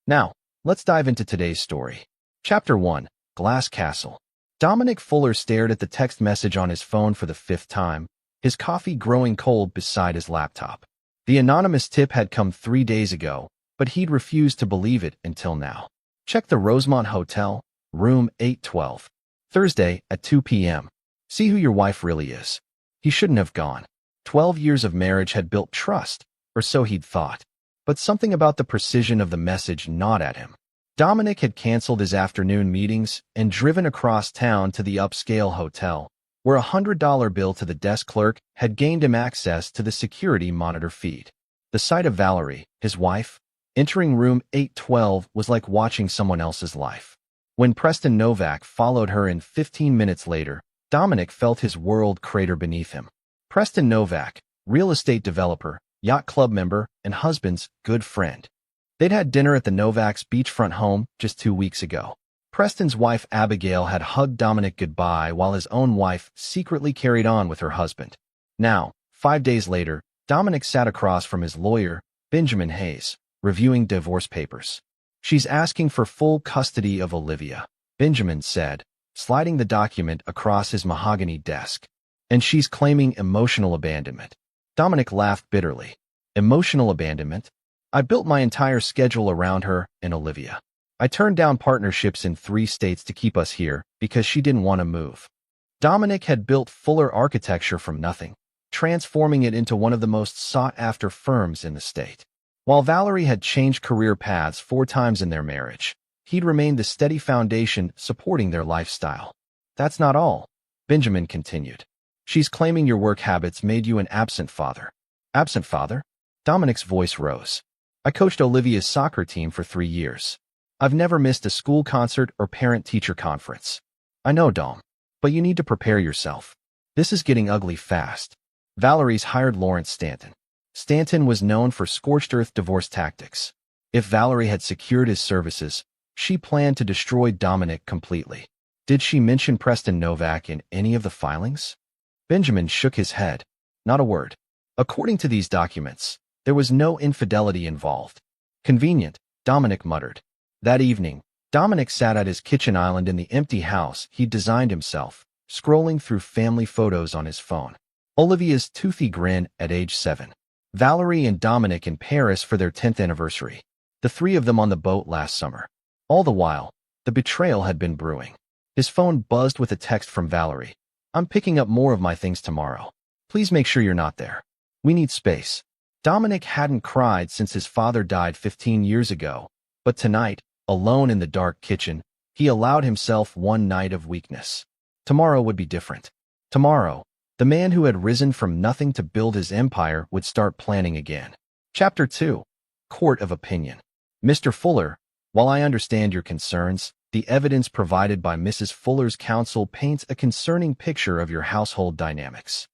Now, let's dive into today's story. Chapter 1. Glass Castle. Dominic Fuller stared at the text message on his phone for the fifth time, his coffee growing cold beside his laptop. The anonymous tip had come 3 days ago, but he'd refused to believe it until now. Check the Rosemont Hotel, room 812. Thursday at 2 p.m. See who your wife really is. He shouldn't have gone. 12 years of marriage had built trust, or so he'd thought. But something about the precision of the message gnawed at him. Dominic had canceled his afternoon meetings and driven across town to the upscale hotel, where a $100 bill to the desk clerk had gained him access to the security monitor feed. The sight of Valerie, his wife, entering room 812 was like watching someone else's life. When Preston Novak followed her in 15 minutes later, Dominic felt his world crater beneath him. Preston Novak, real estate developer, yacht club member, and husband's good friend. They'd had dinner at the Novak's beachfront home just 2 weeks ago. Preston's wife Abigail had hugged Dominic goodbye while his own wife secretly carried on with her husband. Now, 5 days later, Dominic sat across from his lawyer, Benjamin Hayes, reviewing divorce papers. "She's asking for full custody of Olivia," Benjamin said, sliding the document across his mahogany desk. "And she's claiming emotional abandonment." Dominic laughed bitterly. Emotional abandonment? I built my entire schedule around her and Olivia. I turned down partnerships in 3 states to keep us here because she didn't want to move. Dominic had built Fuller Architecture from nothing, transforming it into one of the most sought-after firms in the state. While Valerie had changed career paths 4 times in their marriage, he'd remained the steady foundation supporting their lifestyle. "That's not all," Benjamin continued. "She's claiming your work habits made you an absent father." "Absent father?" Dominic's voice rose. "I coached Olivia's soccer team for 3 years. I've never missed a school concert or parent-teacher conference." "I know, Dom, but you need to prepare yourself. This is getting ugly fast." Valerie's hired Lawrence Stanton. Stanton was known for scorched-earth divorce tactics. If Valerie had secured his services, she planned to destroy Dominic completely. Did she mention Preston Novak in any of the filings? Benjamin shook his head. Not a word. According to these documents, there was no infidelity involved. "Convenient," Dominic muttered. That evening, Dominic sat at his kitchen island in the empty house he'd designed himself, scrolling through family photos on his phone. Olivia's toothy grin at age 7. Valerie and Dominic in Paris for their 10th anniversary. The 3 of them on the boat last summer. All the while, the betrayal had been brewing. His phone buzzed with a text from Valerie. "I'm picking up more of my things tomorrow. Please make sure you're not there. We need space." Dominic hadn't cried since his father died 15 years ago, but tonight, alone in the dark kitchen, he allowed himself one night of weakness. Tomorrow would be different. Tomorrow, the man who had risen from nothing to build his empire would start planning again. Chapter 2. Court of Opinion. "Mr. Fuller, while I understand your concerns, the evidence provided by Mrs. Fuller's counsel paints a concerning picture of your household dynamics."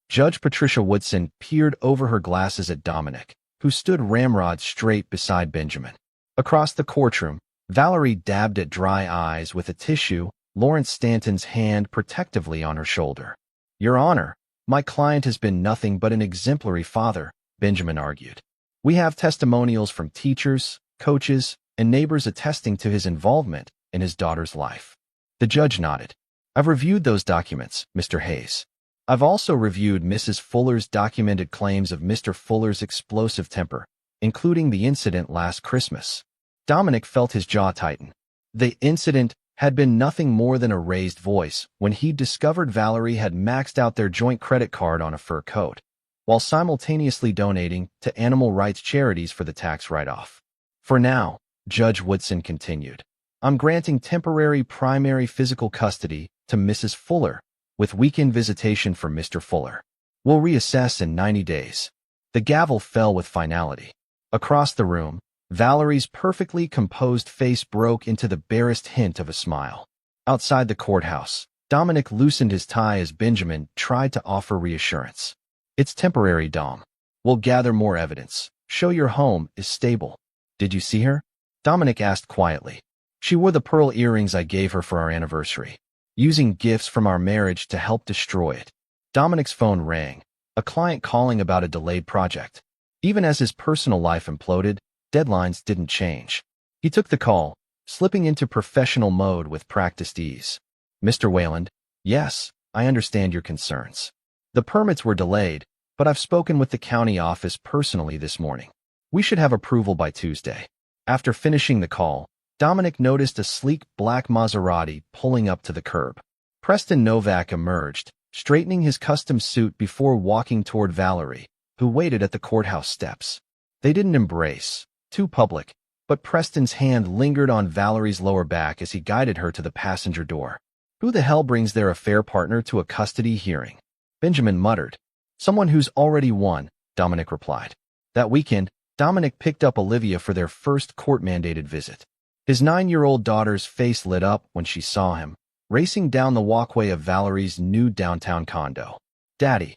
Judge Patricia Woodson peered over her glasses at Dominic, who stood ramrod straight beside Benjamin. Across the courtroom, Valerie dabbed at dry eyes with a tissue, Lawrence Stanton's hand protectively on her shoulder. "Your Honor, my client has been nothing but an exemplary father," Benjamin argued. "We have testimonials from teachers, coaches, and neighbors attesting to his involvement in his daughter's life." The judge nodded. "I've reviewed those documents, Mr. Hayes. I've also reviewed Mrs. Fuller's documented claims of Mr. Fuller's explosive temper, including the incident last Christmas." Dominic felt his jaw tighten. The incident had been nothing more than a raised voice when he discovered Valerie had maxed out their joint credit card on a fur coat, while simultaneously donating to animal rights charities for the tax write-off. "For now," Judge Woodson continued, "I'm granting temporary primary physical custody to Mrs. Fuller, with weekend visitation for Mr. Fuller. We'll reassess in 90 days. The gavel fell with finality. Across the room, Valerie's perfectly composed face broke into the barest hint of a smile. Outside the courthouse, Dominic loosened his tie as Benjamin tried to offer reassurance. "It's temporary, Dom. We'll gather more evidence. Show your home is stable." "Did you see her?" Dominic asked quietly. "She wore the pearl earrings I gave her for our anniversary, using gifts from our marriage to help destroy it." Dominic's phone rang, a client calling about a delayed project. Even as his personal life imploded, deadlines didn't change. He took the call, slipping into professional mode with practiced ease. Mr. Wayland, yes, I understand your concerns. The permits were delayed, but I've spoken with the county office personally this morning. We should have approval by Tuesday. After finishing the call, Dominic noticed a sleek black Maserati pulling up to the curb. Preston Novak emerged, straightening his custom suit before walking toward Valerie, who waited at the courthouse steps. They didn't embrace, too public, but Preston's hand lingered on Valerie's lower back as he guided her to the passenger door. Who the hell brings their affair partner to a custody hearing? Benjamin muttered. Someone who's already won, Dominic replied. That weekend, Dominic picked up Olivia for their first court-mandated visit. His 9-year-old daughter's face lit up when she saw him, racing down the walkway of Valerie's new downtown condo. Daddy,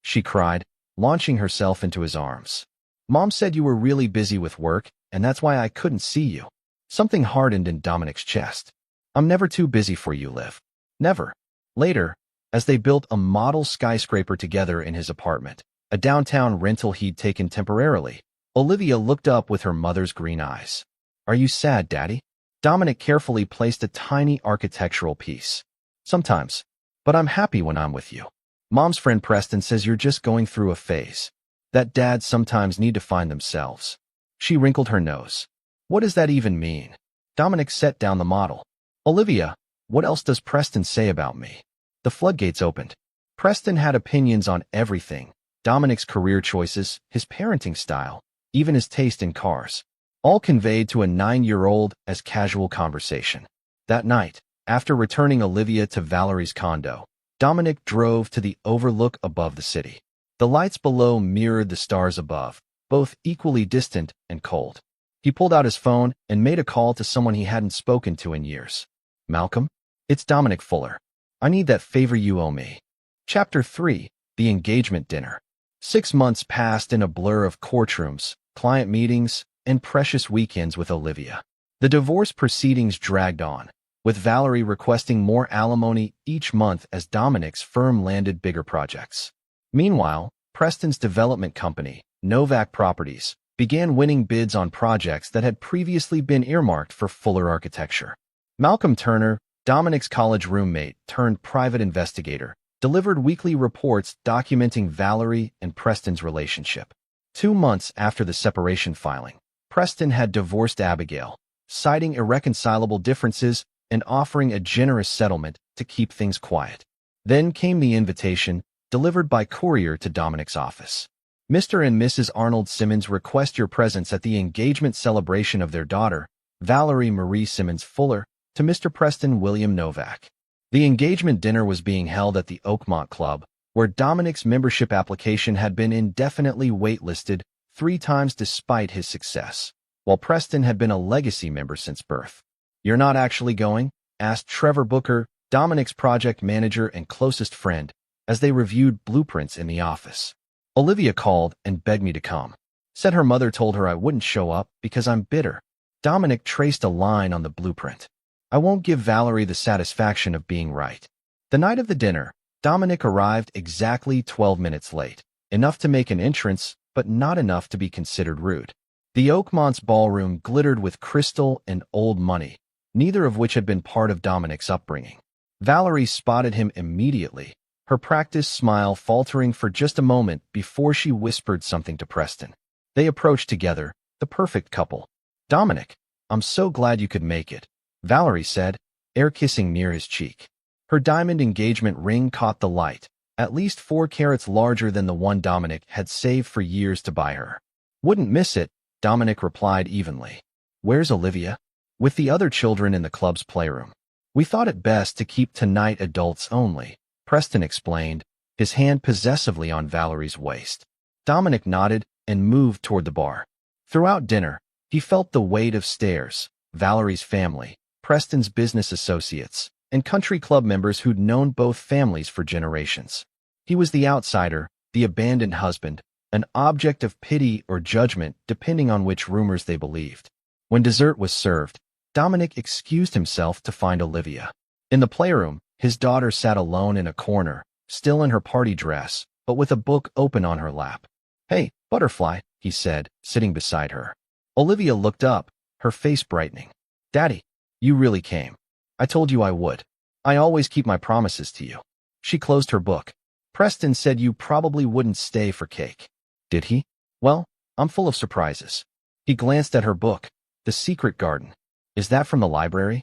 she cried, launching herself into his arms. Mom said you were really busy with work, and that's why I couldn't see you. Something hardened in Dominic's chest. I'm never too busy for you, Liv. Never. Later, as they built a model skyscraper together in his apartment, a downtown rental he'd taken temporarily, Olivia looked up with her mother's green eyes. Are you sad, Daddy? Dominic carefully placed a tiny architectural piece. Sometimes, but I'm happy when I'm with you. Mom's friend Preston says you're just going through a phase. That dads sometimes need to find themselves. She wrinkled her nose. What does that even mean? Dominic set down the model. Olivia, what else does Preston say about me? The floodgates opened. Preston had opinions on everything. Dominic's career choices, his parenting style, even his taste in cars. All conveyed to a 9-year-old as casual conversation. That night, after returning Olivia to Valerie's condo, Dominic drove to the overlook above the city. The lights below mirrored the stars above, both equally distant and cold. He pulled out his phone and made a call to someone he hadn't spoken to in years. Malcolm? It's Dominic Fuller. I need that favor you owe me. Chapter 3, The Engagement Dinner. 6 months passed in a blur of courtrooms, client meetings, and precious weekends with Olivia. The divorce proceedings dragged on, with Valerie requesting more alimony each month as Dominic's firm landed bigger projects. Meanwhile, Preston's development company, Novak Properties, began winning bids on projects that had previously been earmarked for Fuller architecture. Malcolm Turner, Dominic's college roommate turned private investigator, delivered weekly reports documenting Valerie and Preston's relationship. 2 months after the separation filing, Preston had divorced Abigail, citing irreconcilable differences and offering a generous settlement to keep things quiet. Then came the invitation, delivered by courier to Dominic's office. Mr. and Mrs. Arnold Simmons request your presence at the engagement celebration of their daughter, Valerie Marie Simmons Fuller, to Mr. Preston William Novak. The engagement dinner was being held at the Oakmont Club, where Dominic's membership application had been indefinitely waitlisted 3 times despite his success, while Preston had been a legacy member since birth. You're not actually going? Asked Trevor Booker, Dominic's project manager and closest friend, as they reviewed blueprints in the office. Olivia called and begged me to come. Said her mother told her I wouldn't show up because I'm bitter. Dominic traced a line on the blueprint. I won't give Valerie the satisfaction of being right. The night of the dinner, Dominic arrived exactly 12 minutes late, enough to make an entrance, but not enough to be considered rude. The Oakmont's ballroom glittered with crystal and old money, neither of which had been part of Dominic's upbringing. Valerie spotted him immediately, her practiced smile faltering for just a moment before she whispered something to Preston. They approached together, the perfect couple. Dominic, I'm so glad you could make it, Valerie said, air kissing near his cheek. Her diamond engagement ring caught the light, at least 4 carats larger than the one Dominic had saved for years to buy her. Wouldn't miss it, Dominic replied evenly. Where's Olivia? With the other children in the club's playroom. We thought it best to keep tonight adults only, Preston explained, his hand possessively on Valerie's waist. Dominic nodded and moved toward the bar. Throughout dinner, he felt the weight of stares, Valerie's family, Preston's business associates, and country club members who'd known both families for generations. He was the outsider, the abandoned husband, an object of pity or judgment depending on which rumors they believed. When dessert was served, Dominic excused himself to find Olivia. In the playroom, his daughter sat alone in a corner, still in her party dress, but with a book open on her lap. Hey, Butterfly, he said, sitting beside her. Olivia looked up, her face brightening. Daddy, you really came. I told you I would. I always keep my promises to you. She closed her book. Preston said you probably wouldn't stay for cake. Did he? Well, I'm full of surprises. He glanced at her book, The Secret Garden. Is that from the library?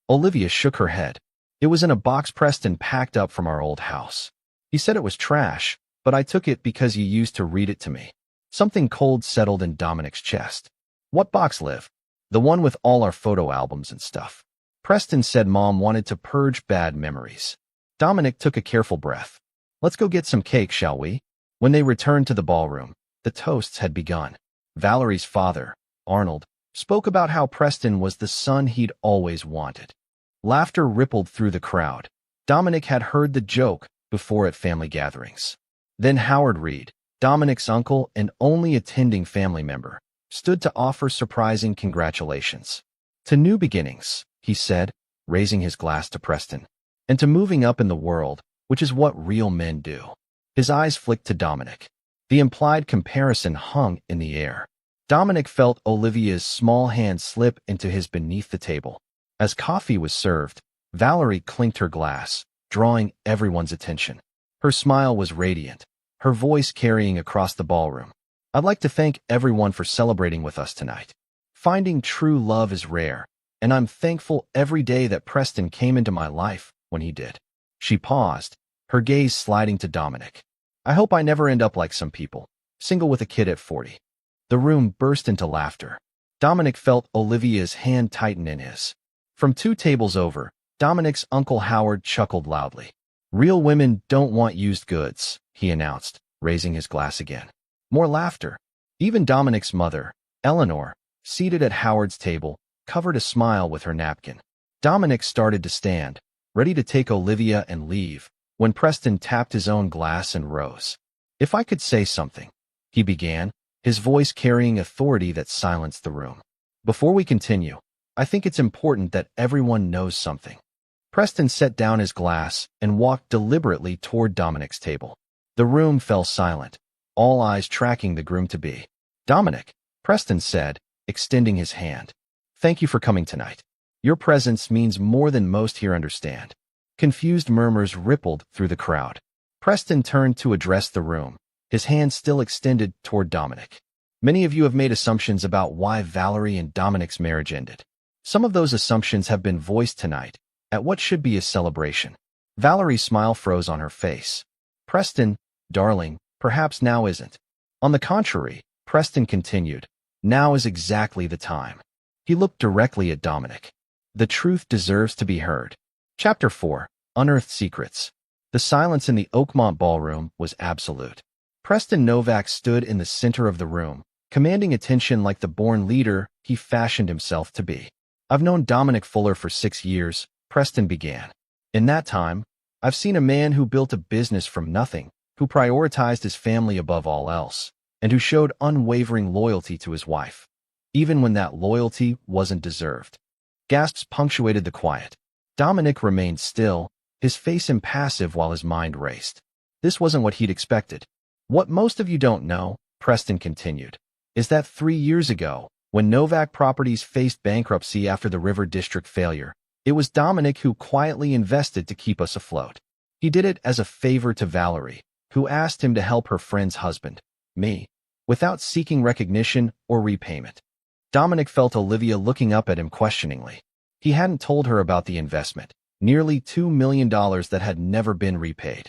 Olivia shook her head. It was in a box Preston packed up from our old house. He said it was trash, but I took it because you used to read it to me. Something cold settled in Dominic's chest. What box, Liv? The one with all our photo albums and stuff. Preston said Mom wanted to purge bad memories. Dominic took a careful breath. Let's go get some cake, shall we? When they returned to the ballroom, the toasts had begun. Valerie's father, Arnold, spoke about how Preston was the son he'd always wanted. Laughter rippled through the crowd. Dominic had heard the joke before at family gatherings. Then Howard Reed, Dominic's uncle and only attending family member, stood to offer surprising congratulations. To new beginnings, he said, raising his glass to Preston, and to moving up in the world, which is what real men do. His eyes flicked to Dominic. The implied comparison hung in the air. Dominic felt Olivia's small hand slip into his beneath the table. As coffee was served, Valerie clinked her glass, drawing everyone's attention. Her smile was radiant, her voice carrying across the ballroom. I'd like to thank everyone for celebrating with us tonight. Finding true love is rare, and I'm thankful every day that Preston came into my life when he did. She paused, her gaze sliding to Dominic. I hope I never end up like some people, single with a kid at 40. The room burst into laughter. Dominic felt Olivia's hand tighten in his. From 2 tables over, Dominic's Uncle Howard chuckled loudly. Real women don't want used goods, he announced, raising his glass again. More laughter. Even Dominic's mother, Eleanor, seated at Howard's table, covered a smile with her napkin. Dominic started to stand, ready to take Olivia and leave, when Preston tapped his own glass and rose. If I could say something, he began, his voice carrying authority that silenced the room. Before we continue, I think it's important that everyone knows something. Preston set down his glass and walked deliberately toward Dominic's table. The room fell silent, all eyes tracking the groom-to-be. Dominic, Preston said, extending his hand. Thank you for coming tonight. Your presence means more than most here understand. Confused murmurs rippled through the crowd. Preston turned to address the room, his hand still extended toward Dominic. Many of you have made assumptions about why Valerie and Dominic's marriage ended. Some of those assumptions have been voiced tonight, at what should be a celebration. Valerie's smile froze on her face. Preston, darling, perhaps now isn't. On the contrary, Preston continued, now is exactly the time. He looked directly at Dominic. The truth deserves to be heard. Chapter 4, Unearthed Secrets. The silence in the Oakmont ballroom was absolute. Preston Novak stood in the center of the room, commanding attention like the born leader he fashioned himself to be. I've known Dominic Fuller for 6 years, Preston began. In that time, I've seen a man who built a business from nothing, who prioritized his family above all else, and who showed unwavering loyalty to his wife, even when that loyalty wasn't deserved. Gasps punctuated the quiet. Dominic remained still, his face impassive while his mind raced. This wasn't what he'd expected. What most of you don't know, Preston continued, is that 3 years ago, when Novak Properties faced bankruptcy after the River District failure, it was Dominic who quietly invested to keep us afloat. He did it as a favor to Valerie, who asked him to help her friend's husband, me, without seeking recognition or repayment. Dominic felt Olivia looking up at him questioningly. He hadn't told her about the investment, nearly $2 million that had never been repaid.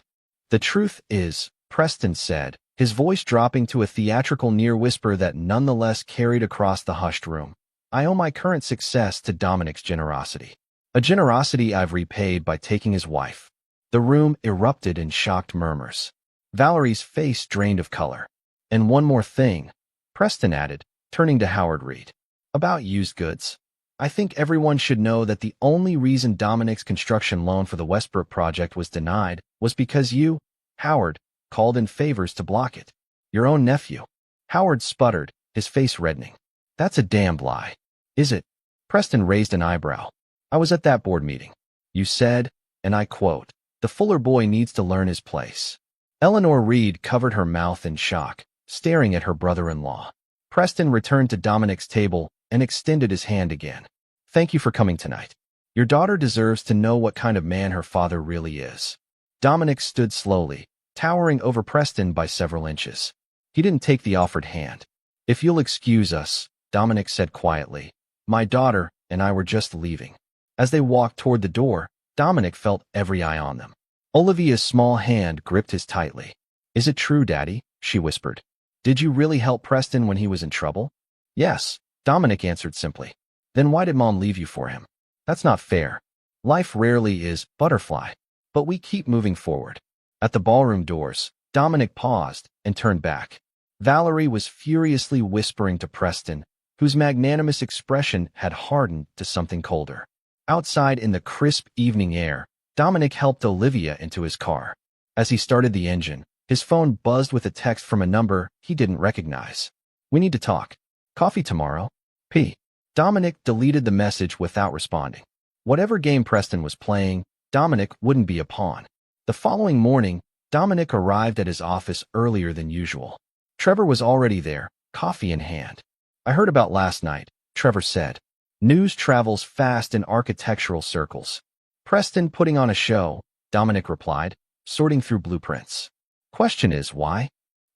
The truth is, Preston said, his voice dropping to a theatrical near whisper that nonetheless carried across the hushed room. I owe my current success to Dominic's generosity. A generosity I've repaid by taking his wife. The room erupted in shocked murmurs. Valerie's face drained of color. And one more thing, Preston added, turning to Howard Reed. About used goods. I think everyone should know that the only reason Dominic's construction loan for the Westbrook project was denied was because you, Howard, called in favors to block it. Your own nephew. Howard sputtered, his face reddening. That's a damn lie. Is it? Preston raised an eyebrow. I was at that board meeting. You said, and I quote, the Fuller boy needs to learn his place. Eleanor Reed covered her mouth in shock, staring at her brother-in-law. Preston returned to Dominic's table, and extended his hand again. Thank you for coming tonight. Your daughter deserves to know what kind of man her father really is. Dominic stood slowly, towering over Preston by several inches. He didn't take the offered hand. If you'll excuse us, Dominic said quietly. My daughter and I were just leaving. As they walked toward the door, Dominic felt every eye on them. Olivia's small hand gripped his tightly. Is it true, Daddy? She whispered. Did you really help Preston when he was in trouble? Yes, Dominic answered simply. Then why did Mom leave you for him? That's not fair. Life rarely is butterfly, but we keep moving forward. At the ballroom doors, Dominic paused and turned back. Valerie was furiously whispering to Preston, whose magnanimous expression had hardened to something colder. Outside in the crisp evening air, Dominic helped Olivia into his car. As he started the engine, his phone buzzed with a text from a number he didn't recognize. We need to talk. Coffee tomorrow? P. Dominic deleted the message without responding. Whatever game Preston was playing, Dominic wouldn't be a pawn. The following morning, Dominic arrived at his office earlier than usual. Trevor was already there, coffee in hand. I heard about last night, Trevor said. News travels fast in architectural circles. Preston putting on a show, Dominic replied, sorting through blueprints. Question is, why?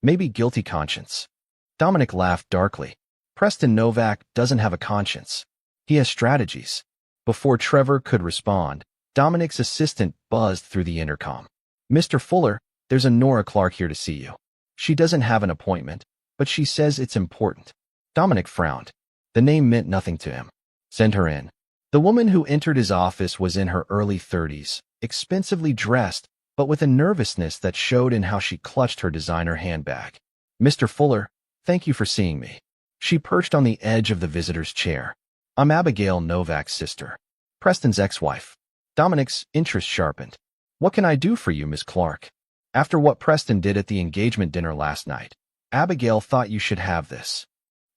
Maybe guilty conscience. Dominic laughed darkly. Preston Novak doesn't have a conscience. He has strategies. Before Trevor could respond, Dominic's assistant buzzed through the intercom. Mr. Fuller, there's a Nora Clark here to see you. She doesn't have an appointment, but she says it's important. Dominic frowned. The name meant nothing to him. Send her in. The woman who entered his office was in her early 30s, expensively dressed, but with a nervousness that showed in how she clutched her designer handbag. Mr. Fuller, thank you for seeing me. She perched on the edge of the visitor's chair. I'm Abigail Novak's sister, Preston's ex-wife. Dominic's interest sharpened. What can I do for you, Miss Clark? After what Preston did at the engagement dinner last night, Abigail thought you should have this.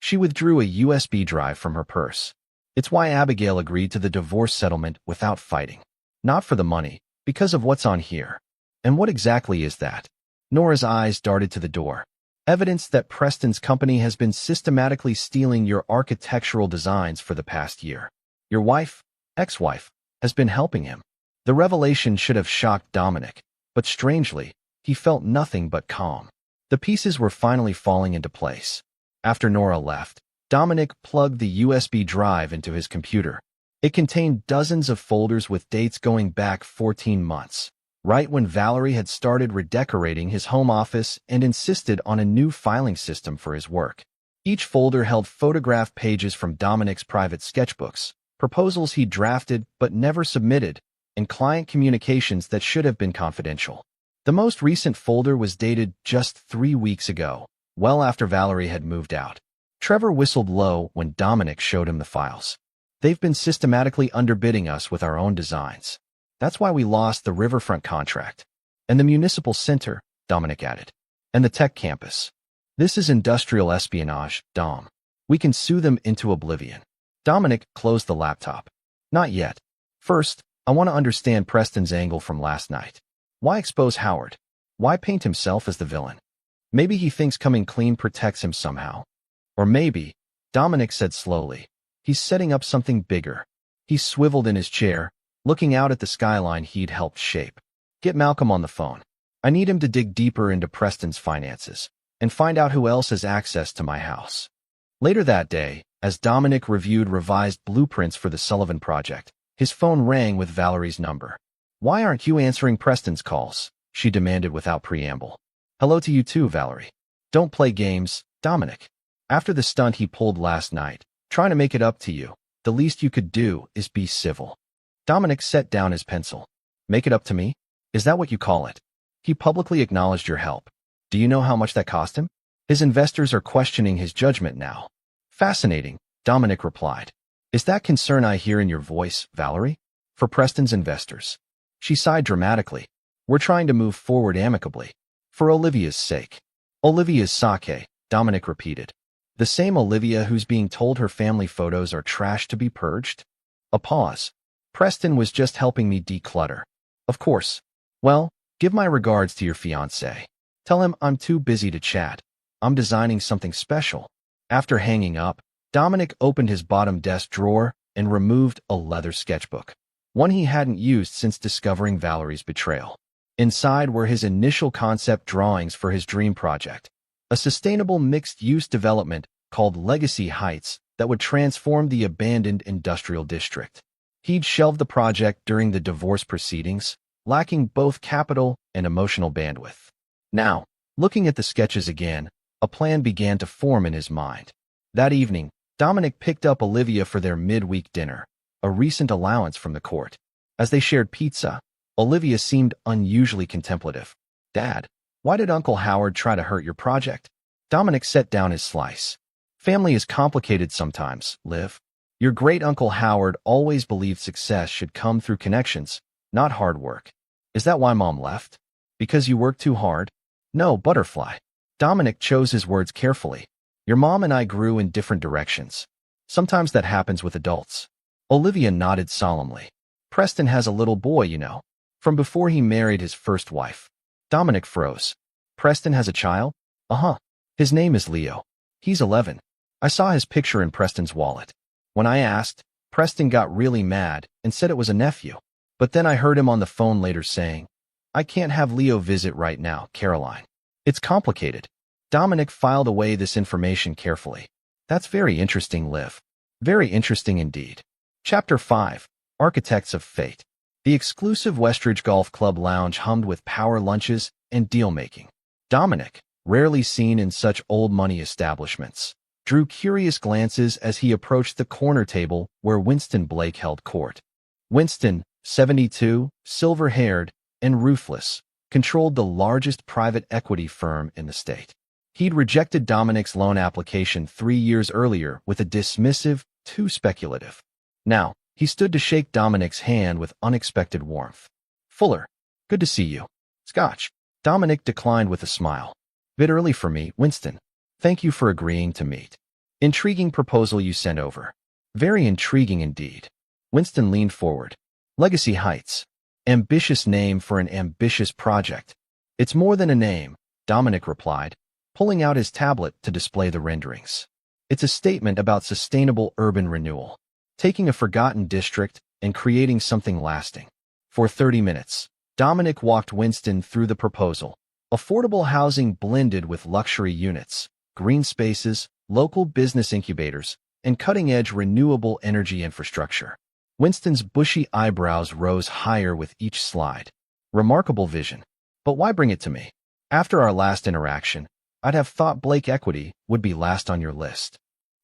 She withdrew a USB drive from her purse. It's why Abigail agreed to the divorce settlement without fighting. Not for the money, because of what's on here. And what exactly is that? Nora's eyes darted to the door. Evidence that Preston's company has been systematically stealing your architectural designs for the past year. Your wife, ex-wife, has been helping him. The revelation should have shocked Dominic, but strangely, he felt nothing but calm. The pieces were finally falling into place. After Nora left, Dominic plugged the USB drive into his computer. It contained dozens of folders with dates going back 14 months. Right when Valerie had started redecorating his home office and insisted on a new filing system for his work. Each folder held photograph pages from Dominic's private sketchbooks, proposals he drafted but never submitted, and client communications that should have been confidential. The most recent folder was dated just 3 weeks ago, well after Valerie had moved out. Trevor whistled low when Dominic showed him the files. They've been systematically underbidding us with our own designs. That's why we lost the riverfront contract. And the municipal center, Dominic added. And the tech campus. This is industrial espionage, Dom. We can sue them into oblivion. Dominic closed the laptop. Not yet. First, I want to understand Preston's angle from last night. Why expose Howard? Why paint himself as the villain? Maybe he thinks coming clean protects him somehow. Or maybe, Dominic said slowly, he's setting up something bigger. He swiveled in his chair, looking out at the skyline he'd helped shape. Get Malcolm on the phone. I need him to dig deeper into Preston's finances and find out who else has access to my house. Later that day, as Dominic reviewed revised blueprints for the Sullivan project, his phone rang with Valerie's number. Why aren't you answering Preston's calls? She demanded without preamble. Hello to you too, Valerie. Don't play games, Dominic. After the stunt he pulled last night, trying to make it up to you, the least you could do is be civil. Dominic set down his pencil. Make it up to me? Is that what you call it? He publicly acknowledged your help. Do you know how much that cost him? His investors are questioning his judgment now. Fascinating, Dominic replied. Is that concern I hear in your voice, Valerie? For Preston's investors. She sighed dramatically. We're trying to move forward amicably. For Olivia's sake. Olivia's sake, Dominic repeated. The same Olivia who's being told her family photos are trash to be purged? A pause. Preston was just helping me declutter. Of course. Well, give my regards to your fiancé. Tell him I'm too busy to chat. I'm designing something special. After hanging up, Dominic opened his bottom desk drawer and removed a leather sketchbook, one he hadn't used since discovering Valerie's betrayal. Inside were his initial concept drawings for his dream project, a sustainable mixed-use development called Legacy Heights that would transform the abandoned industrial district. He'd shelved the project during the divorce proceedings, lacking both capital and emotional bandwidth. Now, looking at the sketches again, a plan began to form in his mind. That evening, Dominic picked up Olivia for their midweek dinner, a recent allowance from the court. As they shared pizza, Olivia seemed unusually contemplative. "Dad, why did Uncle Howard try to hurt your project?" Dominic set down his slice. "Family is complicated sometimes, Liv. Your great-uncle Howard always believed success should come through connections, not hard work. Is that why Mom left? Because you worked too hard?" "No, Butterfly." Dominic chose his words carefully. "Your mom and I grew in different directions. Sometimes that happens with adults." Olivia nodded solemnly. "Preston has a little boy, you know, from before he married his first wife." Dominic froze. "Preston has a child?" "Uh-huh. His name is Leo. He's 11. I saw his picture in Preston's wallet. When I asked, Preston got really mad and said it was a nephew. But then I heard him on the phone later saying, 'I can't have Leo visit right now, Caroline. It's complicated.'" Dominic filed away this information carefully. "That's very interesting, Liv. Very interesting indeed." Chapter 5. Architects of Fate. The exclusive Westridge Golf Club lounge hummed with power lunches and deal-making. Dominic, rarely seen in such old-money establishments, drew curious glances as he approached the corner table where Winston Blake held court. Winston, 72, silver-haired, and ruthless, controlled the largest private equity firm in the state. He'd rejected Dominic's loan application 3 years earlier with a dismissive, too speculative. Now, he stood to shake Dominic's hand with unexpected warmth. "Fuller, good to see you." "Scotch." Dominic declined with a smile. "Bit early for me, Winston. Thank you for agreeing to meet. Intriguing proposal you sent over." "Very intriguing indeed." Winston leaned forward. "Legacy Heights. Ambitious name for an ambitious project." "It's more than a name," Dominic replied, pulling out his tablet to display the renderings. "It's a statement about sustainable urban renewal, taking a forgotten district and creating something lasting." For 30 minutes, Dominic walked Winston through the proposal. Affordable housing blended with luxury units, green spaces, local business incubators, and cutting-edge renewable energy infrastructure. Winston's bushy eyebrows rose higher with each slide. "Remarkable vision. But why bring it to me? After our last interaction, I'd have thought Blake Equity would be last on your list."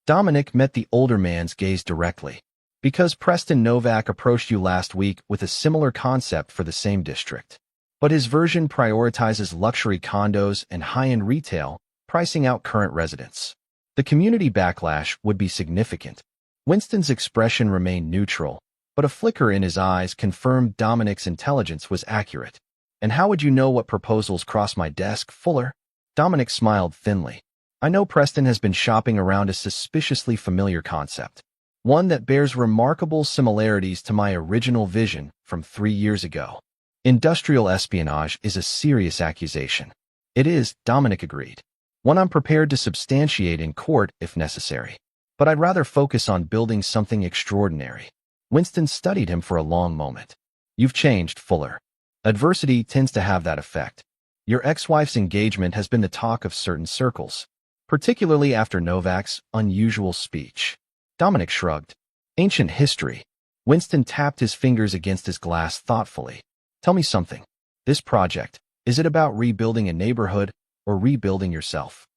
Dominic met the older man's gaze directly. "Because Preston Novak approached you last week with a similar concept for the same district. But his version prioritizes luxury condos and high-end retail, pricing out current residents. The community backlash would be significant." Winston's expression remained neutral, but a flicker in his eyes confirmed Dominic's intelligence was accurate. "And how would you know what proposals cross my desk, Fuller?" Dominic smiled thinly. "I know Preston has been shopping around a suspiciously familiar concept, one that bears remarkable similarities to my original vision from 3 years ago." "Industrial espionage is a serious accusation." "It is," Dominic agreed. "One I'm prepared to substantiate in court if necessary. But I'd rather focus on building something extraordinary." Winston studied him for a long moment. "You've changed, Fuller. Adversity tends to have that effect. Your ex-wife's engagement has been the talk of certain circles, particularly after Novak's unusual speech." Dominic shrugged. "Ancient history." Winston tapped his fingers against his glass thoughtfully. "Tell me something. This project, is it about rebuilding a neighborhood or rebuilding yourself?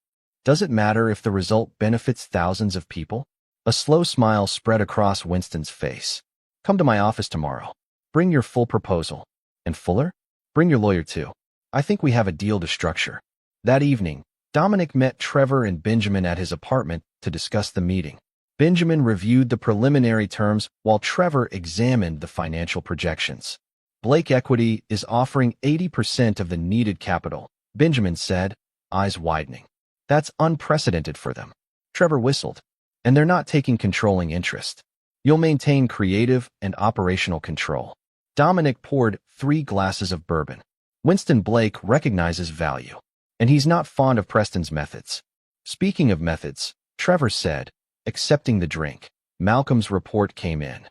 Does it matter if the result benefits thousands of people?" A slow smile spread across Winston's face. "Come to my office tomorrow. Bring your full proposal. And Fuller, bring your lawyer too. I think we have a deal to structure." That evening, Dominic met Trevor and Benjamin at his apartment to discuss the meeting. Benjamin reviewed the preliminary terms while Trevor examined the financial projections. "Blake Equity is offering 80% of the needed capital," Benjamin said, eyes widening. "That's unprecedented for them." Trevor whistled. "And they're not taking controlling interest. You'll maintain creative and operational control." Dominic poured 3 glasses of bourbon. "Winston Blake recognizes value, and he's not fond of Preston's methods." "Speaking of methods," Trevor said, accepting the drink. Malcolm's report came in.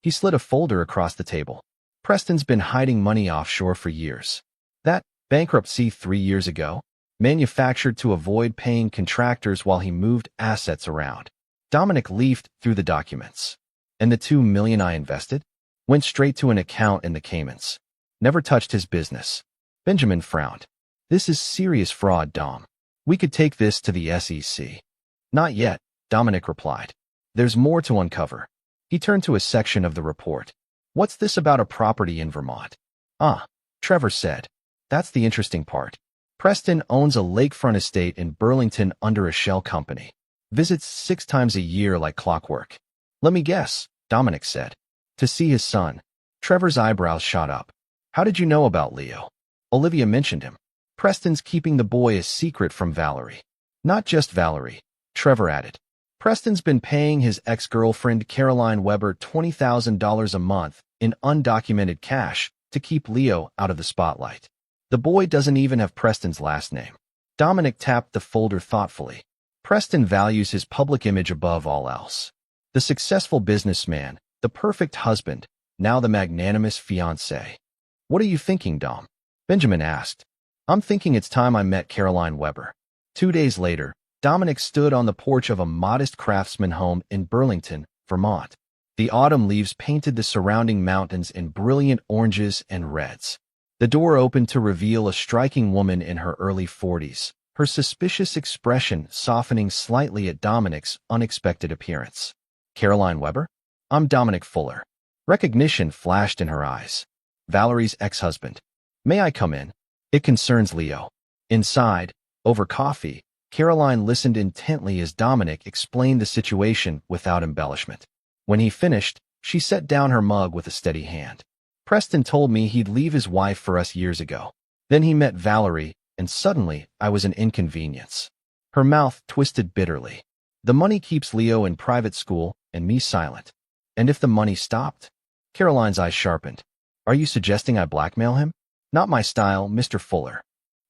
He slid a folder across the table. Preston's been hiding money offshore for years. That bankruptcy 3 years ago, manufactured to avoid paying contractors while he moved assets around. Dominic leafed through the documents. And the $2 million I invested? Went straight to an account in the Caymans. Never touched his business. Benjamin frowned. This is serious fraud, Dom. We could take this to the SEC. Not yet, Dominic replied. There's more to uncover. He turned to a section of the report. What's this about a property in Vermont? Trevor said. That's the interesting part. Preston owns a lakefront estate in Burlington under a shell company. Visits 6 times a year like clockwork. Let me guess, Dominic said. To see his son. Trevor's eyebrows shot up. How did you know about Leo? Olivia mentioned him. Preston's keeping the boy a secret from Valerie. Not just Valerie, Trevor added. Preston's been paying his ex-girlfriend Caroline Weber $20,000 a month in undocumented cash to keep Leo out of the spotlight. The boy doesn't even have Preston's last name. Dominic tapped the folder thoughtfully. Preston values his public image above all else. The successful businessman, the perfect husband, now the magnanimous fiancé. What are you thinking, Dom? Benjamin asked. I'm thinking it's time I met Caroline Weber. 2 days later, Dominic stood on the porch of a modest craftsman home in Burlington, Vermont. The autumn leaves painted the surrounding mountains in brilliant oranges and reds. The door opened to reveal a striking woman in her early 40s, her suspicious expression softening slightly at Dominic's unexpected appearance. Caroline Weber? I'm Dominic Fuller. Recognition flashed in her eyes. Valerie's ex-husband. May I come in? It concerns Leo. Inside, over coffee, Caroline listened intently as Dominic explained the situation without embellishment. When he finished, she set down her mug with a steady hand. Preston told me he'd leave his wife for us years ago. Then he met Valerie, and suddenly I was an inconvenience. Her mouth twisted bitterly. The money keeps Leo in private school and me silent. And if the money stopped? Caroline's eyes sharpened. Are you suggesting I blackmail him? Not my style, Mr. Fuller.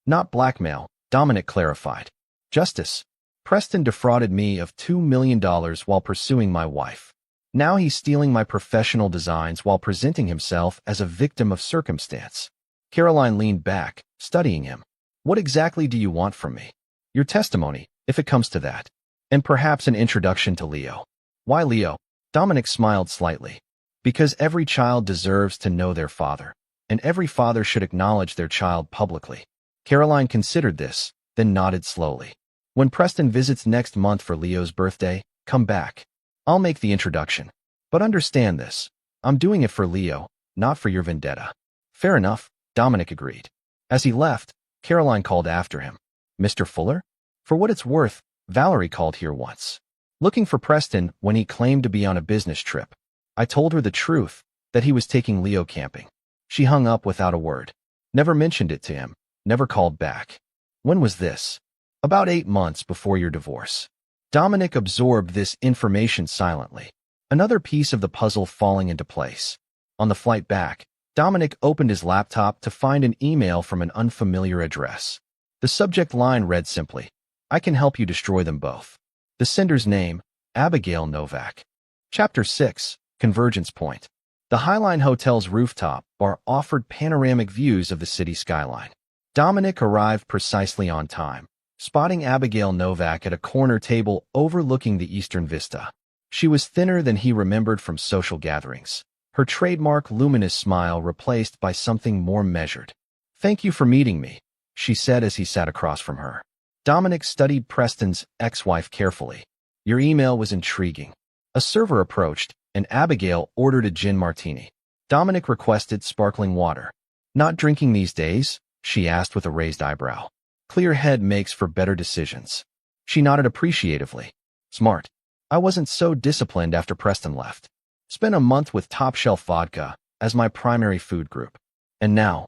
Not blackmail, Dominic clarified. Justice. Preston defrauded me of $2 million while pursuing my wife. Now he's stealing my professional designs while presenting himself as a victim of circumstance. Caroline leaned back, studying him. What exactly do you want from me? Your testimony, if it comes to that. And perhaps an introduction to Leo. Why Leo? Dominic smiled slightly. Because every child deserves to know their father, and every father should acknowledge their child publicly. Caroline considered this, then nodded slowly. When Preston visits next month for Leo's birthday, come back. I'll make the introduction. But understand this. I'm doing it for Leo, not for your vendetta. Fair enough, Dominic agreed. As he left, Caroline called after him. Mr. Fuller? For what it's worth, Valerie called here once. Looking for Preston when he claimed to be on a business trip. I told her the truth, that he was taking Leo camping. She hung up without a word. Never mentioned it to him, never called back. When was this? About 8 months before your divorce. Dominic absorbed this information silently. Another piece of the puzzle falling into place. On the flight back, Dominic opened his laptop to find an email from an unfamiliar address. The subject line read simply, I can help you destroy them both. The sender's name, Abigail Novak. Chapter 6, Convergence Point. The Highline Hotel's rooftop bar offered panoramic views of the city skyline. Dominic arrived precisely on time, spotting Abigail Novak at a corner table overlooking the eastern vista. She was thinner than he remembered from social gatherings, her trademark luminous smile replaced by something more measured. Thank you for meeting me, she said as he sat across from her. Dominic studied Preston's ex-wife carefully. Your email was intriguing. A server approached, and Abigail ordered a gin martini. Dominic requested sparkling water. Not drinking these days? She asked with a raised eyebrow. Clear head makes for better decisions. She nodded appreciatively. Smart. I wasn't so disciplined after Preston left. Spent a month with Top Shelf Vodka as my primary food group. And now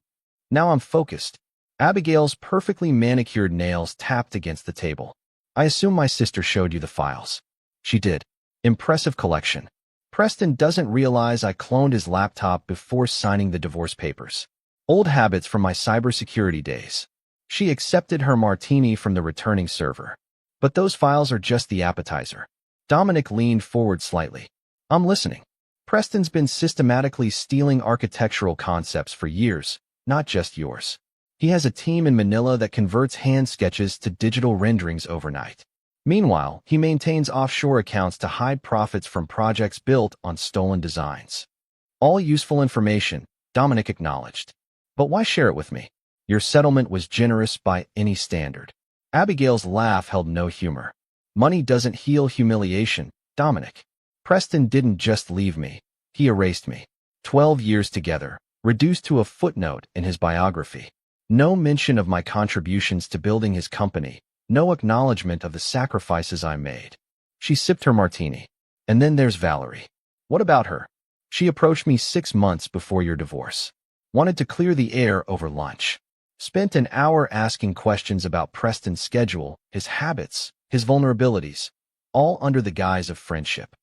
I'm focused. Abigail's perfectly manicured nails tapped against the table. I assume my sister showed you the files. She did. Impressive collection. Preston doesn't realize I cloned his laptop before signing the divorce papers. Old habits from my cybersecurity days. She accepted her martini from the returning server. But those files are just the appetizer. Dominic leaned forward slightly. I'm listening. Preston's been systematically stealing architectural concepts for years, not just yours. He has a team in Manila that converts hand sketches to digital renderings overnight. Meanwhile, he maintains offshore accounts to hide profits from projects built on stolen designs. All useful information, Dominic acknowledged. But why share it with me? Your settlement was generous by any standard. Abigail's laugh held no humor. Money doesn't heal humiliation, Dominic. Preston didn't just leave me. He erased me. 12 years together, reduced to a footnote in his biography. No mention of my contributions to building his company. No acknowledgement of the sacrifices I made. She sipped her martini. And then there's Valerie. What about her? She approached me 6 months before your divorce. Wanted to clear the air over lunch. Spent an hour asking questions about Preston's schedule, his habits, his vulnerabilities, all under the guise of friendship.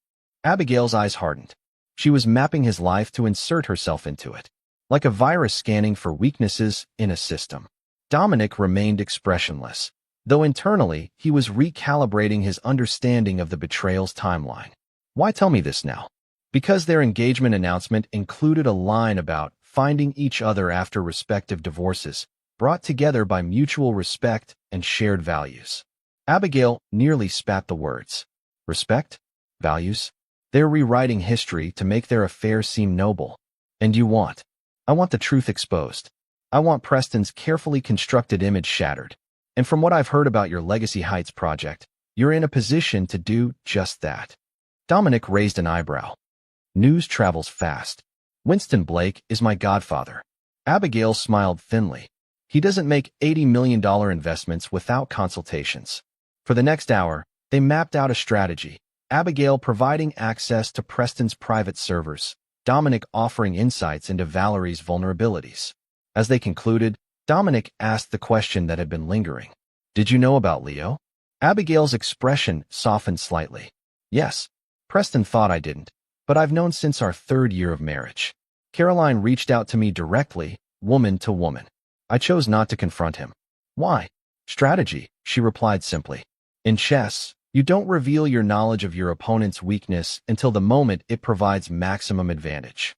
Abigail's eyes hardened. She was mapping his life to insert herself into it, like a virus scanning for weaknesses in a system. Dominic remained expressionless, though internally he was recalibrating his understanding of the betrayal's timeline. Why tell me this now? Because their engagement announcement included a line about finding each other after respective divorces, brought together by mutual respect and shared values. Abigail nearly spat the words. Respect? Values? They're rewriting history to make their affair seem noble. And you want? I want the truth exposed. I want Preston's carefully constructed image shattered. And from what I've heard about your Legacy Heights project, you're in a position to do just that. Dominic raised an eyebrow. News travels fast. Winston Blake is my godfather. Abigail smiled thinly. He doesn't make $80 million investments without consultations. For the next hour, they mapped out a strategy. Abigail providing access to Preston's private servers, Dominic offering insights into Valerie's vulnerabilities. As they concluded, Dominic asked the question that had been lingering. Did you know about Leo? Abigail's expression softened slightly. Yes. Preston thought I didn't, but I've known since our 3rd year of marriage. Caroline reached out to me directly, woman to woman. I chose not to confront him. Why? Strategy, she replied simply. In chess, you don't reveal your knowledge of your opponent's weakness until the moment it provides maximum advantage.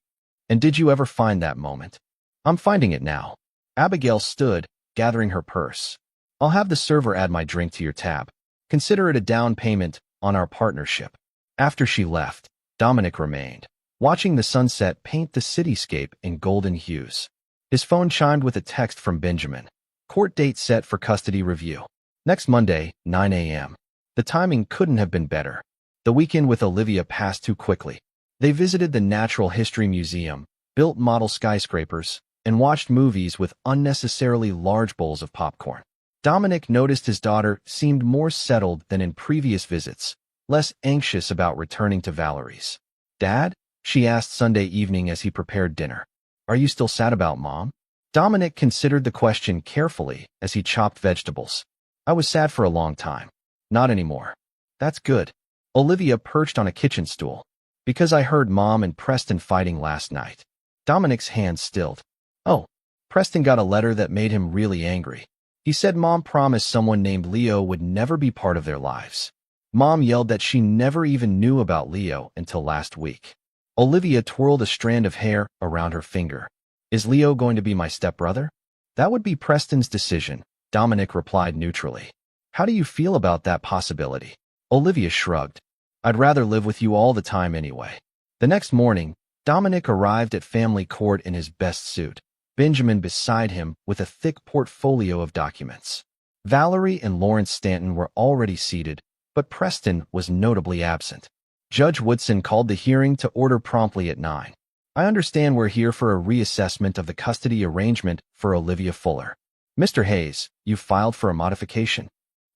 And did you ever find that moment? I'm finding it now. Abigail stood, gathering her purse. I'll have the server add my drink to your tab. Consider it a down payment on our partnership. After she left, Dominic remained, watching the sunset paint the cityscape in golden hues. His phone chimed with a text from Benjamin. Court date set for custody review. Next Monday, 9 a.m. The timing couldn't have been better. The weekend with Olivia passed too quickly. They visited the Natural History Museum, built model skyscrapers, and watched movies with unnecessarily large bowls of popcorn. Dominic noticed his daughter seemed more settled than in previous visits, less anxious about returning to Valerie's. Dad? She asked Sunday evening as he prepared dinner. Are you still sad about Mom? Dominic considered the question carefully as he chopped vegetables. I was sad for a long time. Not anymore. That's good. Olivia perched on a kitchen stool. Because I heard Mom and Preston fighting last night. Dominic's hands stilled. Oh, Preston got a letter that made him really angry. He said Mom promised someone named Leo would never be part of their lives. Mom yelled that she never even knew about Leo until last week. Olivia twirled a strand of hair around her finger. Is Leo going to be my stepbrother? That would be Preston's decision, Dominic replied neutrally. How do you feel about that possibility? Olivia shrugged. I'd rather live with you all the time anyway. The next morning, Dominic arrived at family court in his best suit, Benjamin beside him with a thick portfolio of documents. Valerie and Lawrence Stanton were already seated, but Preston was notably absent. Judge Woodson called the hearing to order promptly at 9. I understand we're here for a reassessment of the custody arrangement for Olivia Fuller. Mr. Hayes, you filed for a modification.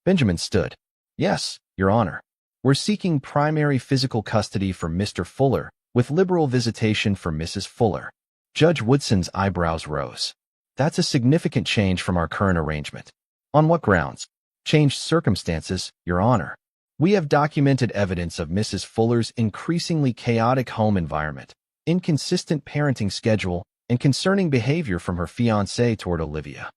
Benjamin stood. Yes, Your Honor. We're seeking primary physical custody for Mr. Fuller, with liberal visitation for Mrs. Fuller. Judge Woodson's eyebrows rose. That's a significant change from our current arrangement. On what grounds? Changed circumstances, Your Honor. We have documented evidence of Mrs. Fuller's increasingly chaotic home environment, inconsistent parenting schedule, and concerning behavior from her fiancé toward Olivia.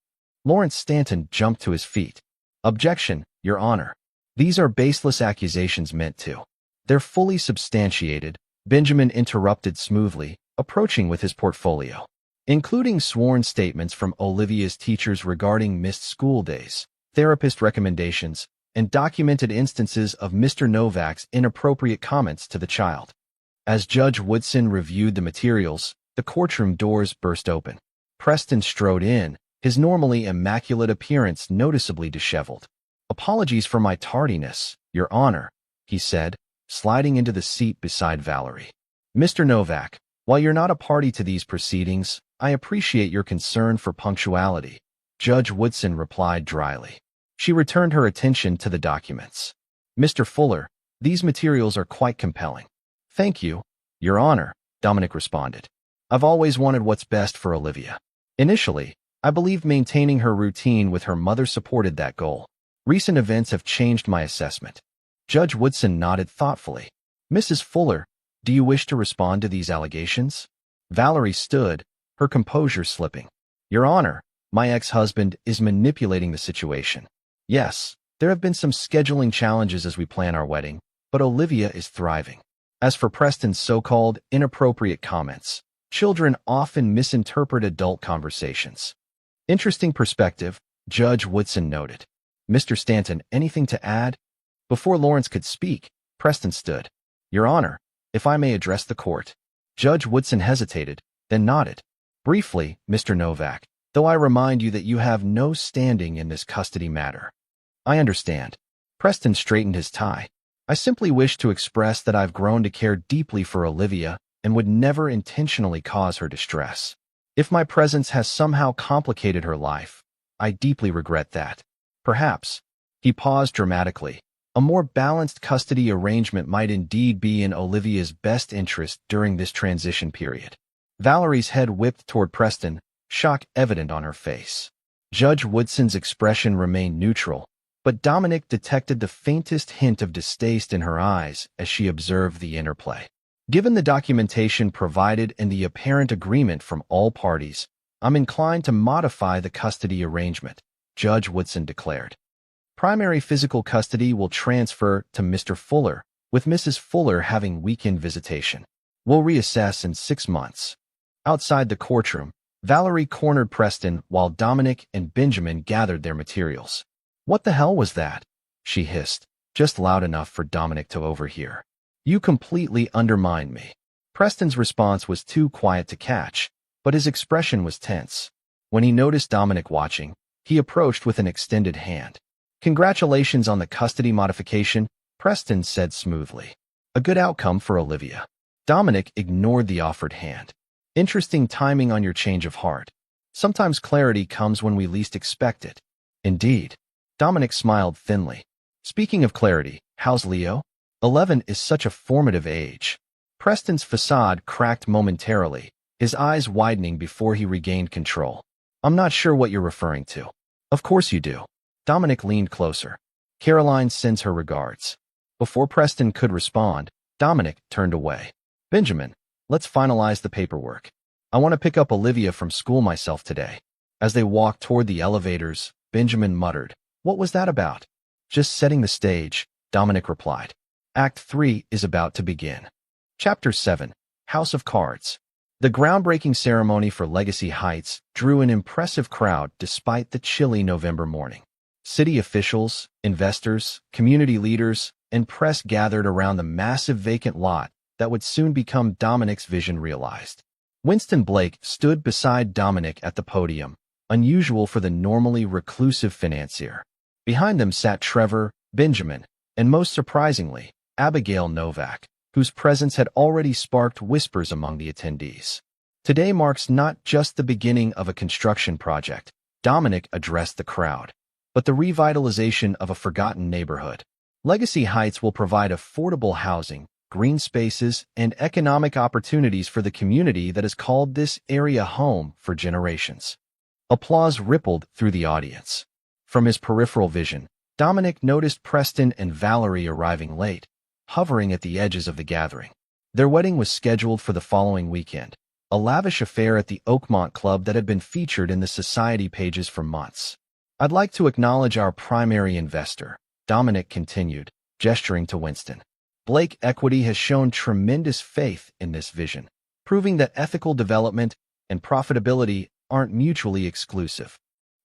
Lawrence Stanton jumped to his feet. Objection, Your Honor. These are baseless accusations meant to They're fully substantiated, Benjamin interrupted smoothly, approaching with his portfolio, including sworn statements from Olivia's teachers regarding missed school days, therapist recommendations, and documented instances of Mr. Novak's inappropriate comments to the child. As Judge Woodson reviewed the materials, the courtroom doors burst open. Preston strode in, his normally immaculate appearance noticeably disheveled. "Apologies for my tardiness, Your Honor," he said, sliding into the seat beside Valerie. "Mr. Novak, while you're not a party to these proceedings, I appreciate your concern for punctuality," Judge Woodson replied dryly. She returned her attention to the documents. "Mr. Fuller, these materials are quite compelling." "Thank you, Your Honor," Dominic responded. "I've always wanted what's best for Olivia. Initially, I believed maintaining her routine with her mother supported that goal. Recent events have changed my assessment." Judge Woodson nodded thoughtfully. "Mrs. Fuller, do you wish to respond to these allegations?" Valerie stood, her composure slipping. "Your Honor, my ex-husband is manipulating the situation. Yes, there have been some scheduling challenges as we plan our wedding, but Olivia is thriving. As for Preston's so-called inappropriate comments, children often misinterpret adult conversations." "Interesting perspective," Judge Woodson noted. "Mr. Stanton, anything to add?" Before Lawrence could speak, Preston stood. "Your Honor, if I may address the court." Judge Woodson hesitated, then nodded. "Briefly, Mr. Novak, though I remind you that you have no standing in this custody matter." "I understand." Preston straightened his tie. "I simply wish to express that I've grown to care deeply for Olivia and would never intentionally cause her distress. If my presence has somehow complicated her life, I deeply regret that. Perhaps," he paused dramatically, "a more balanced custody arrangement might indeed be in Olivia's best interest during this transition period." Valerie's head whipped toward Preston, shock evident on her face. Judge Woodson's expression remained neutral, but Dominic detected the faintest hint of distaste in her eyes as she observed the interplay. "Given the documentation provided and the apparent agreement from all parties, I'm inclined to modify the custody arrangement," Judge Woodson declared. "Primary physical custody will transfer to Mr. Fuller, with Mrs. Fuller having weekend visitation. We'll reassess in 6 months." Outside the courtroom, Valerie cornered Preston while Dominic and Benjamin gathered their materials. "What the hell was that?" she hissed, just loud enough for Dominic to overhear. "You completely undermined me." Preston's response was too quiet to catch, but his expression was tense. When he noticed Dominic watching, he approached with an extended hand. "Congratulations on the custody modification," Preston said smoothly. "A good outcome for Olivia." Dominic ignored the offered hand. "Interesting timing on your change of heart. Sometimes clarity comes when we least expect it." "Indeed." Dominic smiled thinly. "Speaking of clarity, how's Leo? 11 is such a formative age." Preston's facade cracked momentarily, his eyes widening before he regained control. "I'm not sure what you're referring to." "Of course you do." Dominic leaned closer. "Caroline sends her regards." Before Preston could respond, Dominic turned away. "Benjamin, let's finalize the paperwork. I want to pick up Olivia from school myself today." As they walked toward the elevators, Benjamin muttered, "What was that about?" "Just setting the stage," Dominic replied. Act 3 is about to begin. Chapter 7, House of Cards. The groundbreaking ceremony for Legacy Heights drew an impressive crowd despite the chilly November morning. City officials, investors, community leaders, and press gathered around the massive vacant lot that would soon become Dominic's vision realized. Winston Blake stood beside Dominic at the podium, unusual for the normally reclusive financier. Behind them sat Trevor, Benjamin, and most surprisingly, Abigail Novak, whose presence had already sparked whispers among the attendees. "Today marks not just the beginning of a construction project," Dominic addressed the crowd, "but the revitalization of a forgotten neighborhood. Legacy Heights will provide affordable housing, green spaces, and economic opportunities for the community that has called this area home for generations." Applause rippled through the audience. From his peripheral vision, Dominic noticed Preston and Valerie arriving late, hovering at the edges of the gathering. Their wedding was scheduled for the following weekend, a lavish affair at the Oakmont Club that had been featured in the society pages for months. "I'd like to acknowledge our primary investor," Dominic continued, gesturing to Winston. Blake Equity has shown tremendous faith in this vision, proving that ethical development and profitability aren't mutually exclusive.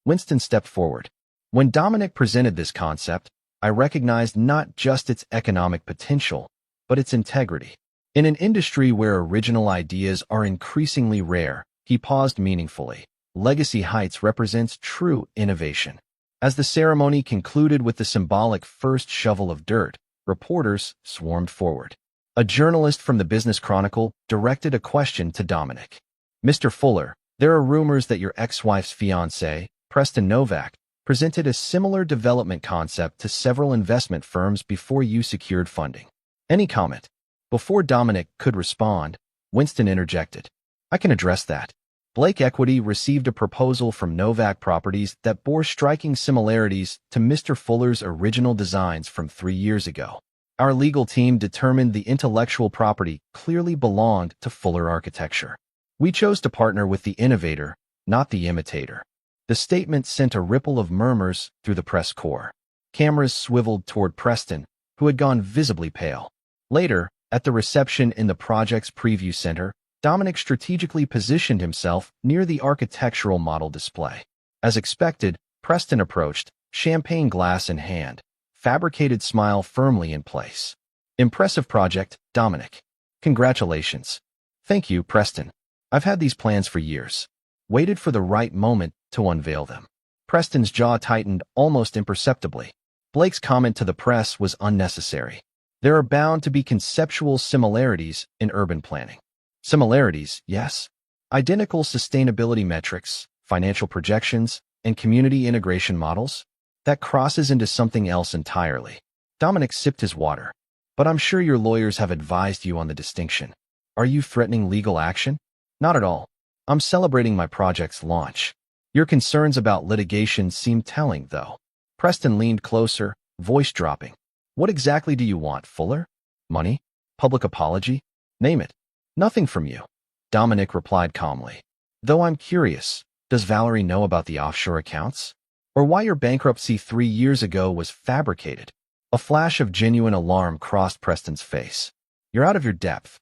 Winston stepped forward. When Dominic presented this concept, I recognized not just its economic potential, but its integrity. In an industry where original ideas are increasingly rare, he paused meaningfully. Legacy Heights represents true innovation. As the ceremony concluded with the symbolic first shovel of dirt, reporters swarmed forward. A journalist from the Business Chronicle directed a question to Dominic. Mr. Fuller, there are rumors that your ex-wife's fiancé, Preston Novak, presented a similar development concept to several investment firms before you secured funding. Any comment? Before Dominic could respond, Winston interjected. I can address that. Blake Equity received a proposal from Novak Properties that bore striking similarities to Mr. Fuller's original designs from 3 years ago. Our legal team determined the intellectual property clearly belonged to Fuller Architecture. We chose to partner with the innovator, not the imitator. The statement sent a ripple of murmurs through the press corps. Cameras swiveled toward Preston, who had gone visibly pale. Later, at the reception in the project's preview center, Dominic strategically positioned himself near the architectural model display. As expected, Preston approached, champagne glass in hand, fabricated smile firmly in place. Impressive project, Dominic. Congratulations. Thank you, Preston. I've had these plans for years. Waited for the right moment to unveil them. Preston's jaw tightened almost imperceptibly. Blake's comment to the press was unnecessary. There are bound to be conceptual similarities in urban planning. Similarities, yes. Identical sustainability metrics, financial projections, and community integration models? That crosses into something else entirely. Dominic sipped his water. But I'm sure your lawyers have advised you on the distinction. Are you threatening legal action? Not at all. I'm celebrating my project's launch. Your concerns about litigation seem telling, though. Preston leaned closer, voice dropping. What exactly do you want, Fuller? Money? Public apology? Name it. Nothing from you. Dominic replied calmly. Though I'm curious, does Valerie know about the offshore accounts? Or why your bankruptcy 3 years ago was fabricated? A flash of genuine alarm crossed Preston's face. You're out of your depth.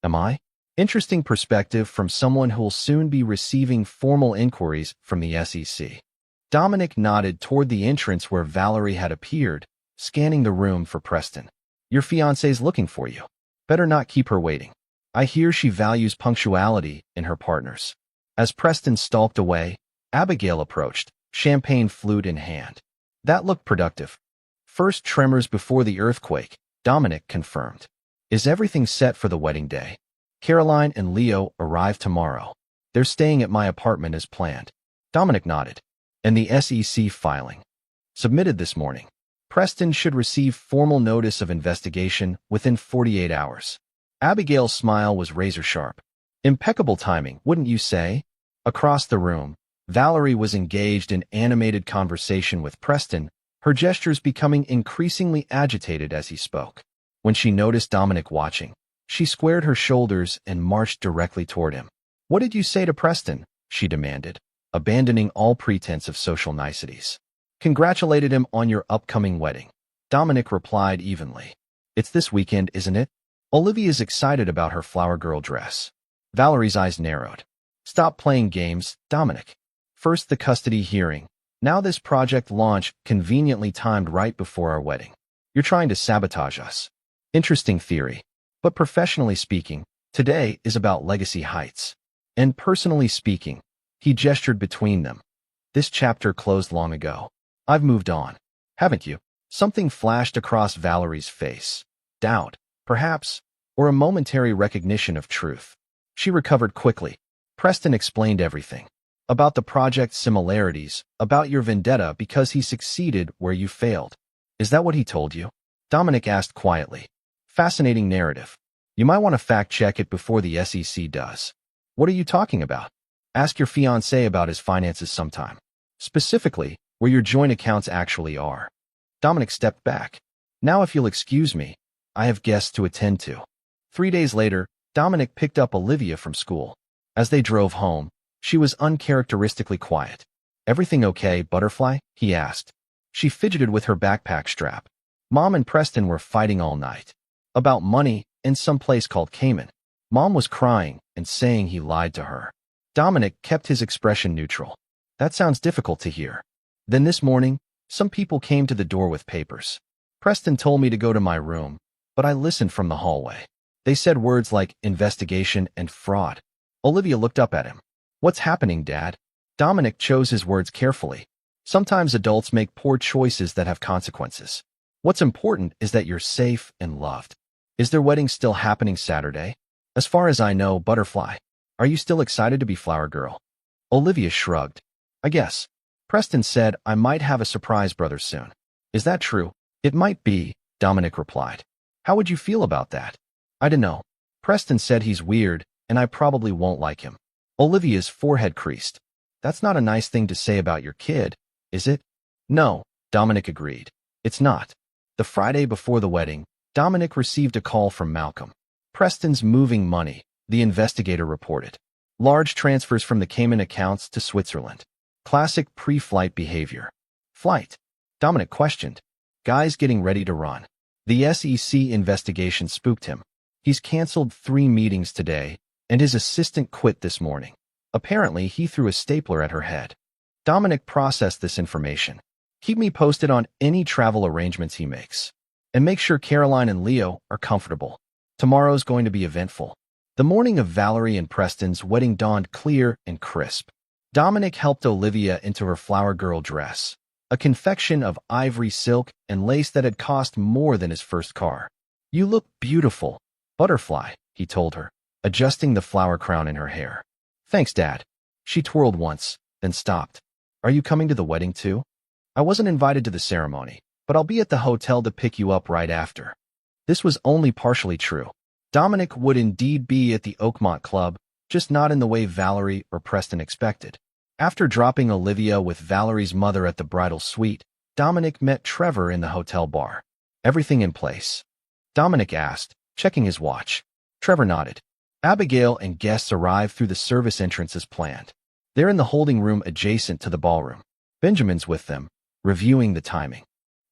Am I? Interesting perspective from someone who'll soon be receiving formal inquiries from the SEC. Dominic nodded toward the entrance where Valerie had appeared, scanning the room for Preston. Your fiancé's looking for you. Better not keep her waiting. I hear she values punctuality in her partners. As Preston stalked away, Abigail approached, champagne flute in hand. That looked productive. First tremors before the earthquake, Dominic confirmed. Is everything set for the wedding day? Caroline and Leo arrive tomorrow. They're staying at my apartment as planned. Dominic nodded. And the SEC filing. Submitted this morning. Preston should receive formal notice of investigation within 48 hours. Abigail's smile was razor-sharp. Impeccable timing, wouldn't you say? Across the room, Valerie was engaged in animated conversation with Preston, her gestures becoming increasingly agitated as he spoke. When she noticed Dominic watching, she squared her shoulders and marched directly toward him. What did you say to Preston? She demanded, abandoning all pretense of social niceties. Congratulated him on your upcoming wedding. Dominic replied evenly. It's this weekend, isn't it? Olivia's excited about her flower girl dress. Valerie's eyes narrowed. Stop playing games, Dominic. First the custody hearing. Now this project launch conveniently timed right before our wedding. You're trying to sabotage us. Interesting theory. But professionally speaking, today is about Legacy Heights. And personally speaking, he gestured between them. This chapter closed long ago. I've moved on. Haven't you? Something flashed across Valerie's face. Doubt, perhaps, or a momentary recognition of truth. She recovered quickly. Preston explained everything. About the project's similarities, about your vendetta because he succeeded where you failed. Is that what he told you? Dominic asked quietly. Fascinating narrative. You might want to fact-check it before the SEC does. What are you talking about? Ask your fiancé about his finances sometime. Specifically, where your joint accounts actually are. Dominic stepped back. Now if you'll excuse me, I have guests to attend to. 3 days later, Dominic picked up Olivia from school. As they drove home, she was uncharacteristically quiet. Everything okay, Butterfly? He asked. She fidgeted with her backpack strap. Mom and Preston were fighting all night. About money in some place called Cayman. Mom was crying and saying he lied to her. Dominic kept his expression neutral. That sounds difficult to hear. Then this morning, some people came to the door with papers. Preston told me to go to my room, but I listened from the hallway. They said words like investigation and fraud. Olivia looked up at him. What's happening, Dad? Dominic chose his words carefully. Sometimes adults make poor choices that have consequences. What's important is that you're safe and loved. Is their wedding still happening Saturday? As far as I know, Butterfly. Are you still excited to be Flower Girl? Olivia shrugged. I guess. Preston said I might have a surprise brother soon. Is that true? It might be, Dominic replied. How would you feel about that? I don't know. Preston said he's weird, and I probably won't like him. Olivia's forehead creased. That's not a nice thing to say about your kid, is it? No, Dominic agreed. It's not. The Friday before the wedding, Dominic received a call from Malcolm. Preston's moving money, the investigator reported. Large transfers from the Cayman accounts to Switzerland. Classic pre-flight behavior. Flight? Dominic questioned. Guy's getting ready to run. The SEC investigation spooked him. He's canceled 3 meetings today, and his assistant quit this morning. Apparently, he threw a stapler at her head. Dominic processed this information. Keep me posted on any travel arrangements he makes. And make sure Caroline and Leo are comfortable. Tomorrow's going to be eventful. The morning of Valerie and Preston's wedding dawned clear and crisp. Dominic helped Olivia into her flower girl dress, a confection of ivory silk and lace that had cost more than his first car. You look beautiful, Butterfly, he told her, adjusting the flower crown in her hair. Thanks, Dad. She twirled once, then stopped. Are you coming to the wedding too? I wasn't invited to the ceremony, but I'll be at the hotel to pick you up right after. This was only partially true. Dominic would indeed be at the Oakmont Club, just not in the way Valerie or Preston expected. After dropping Olivia with Valerie's mother at the bridal suite, Dominic met Trevor in the hotel bar. Everything in place? Dominic asked, checking his watch. Trevor nodded. Abigail and guests arrived through the service entrance as planned. They're in the holding room adjacent to the ballroom. Benjamin's with them, reviewing the timing.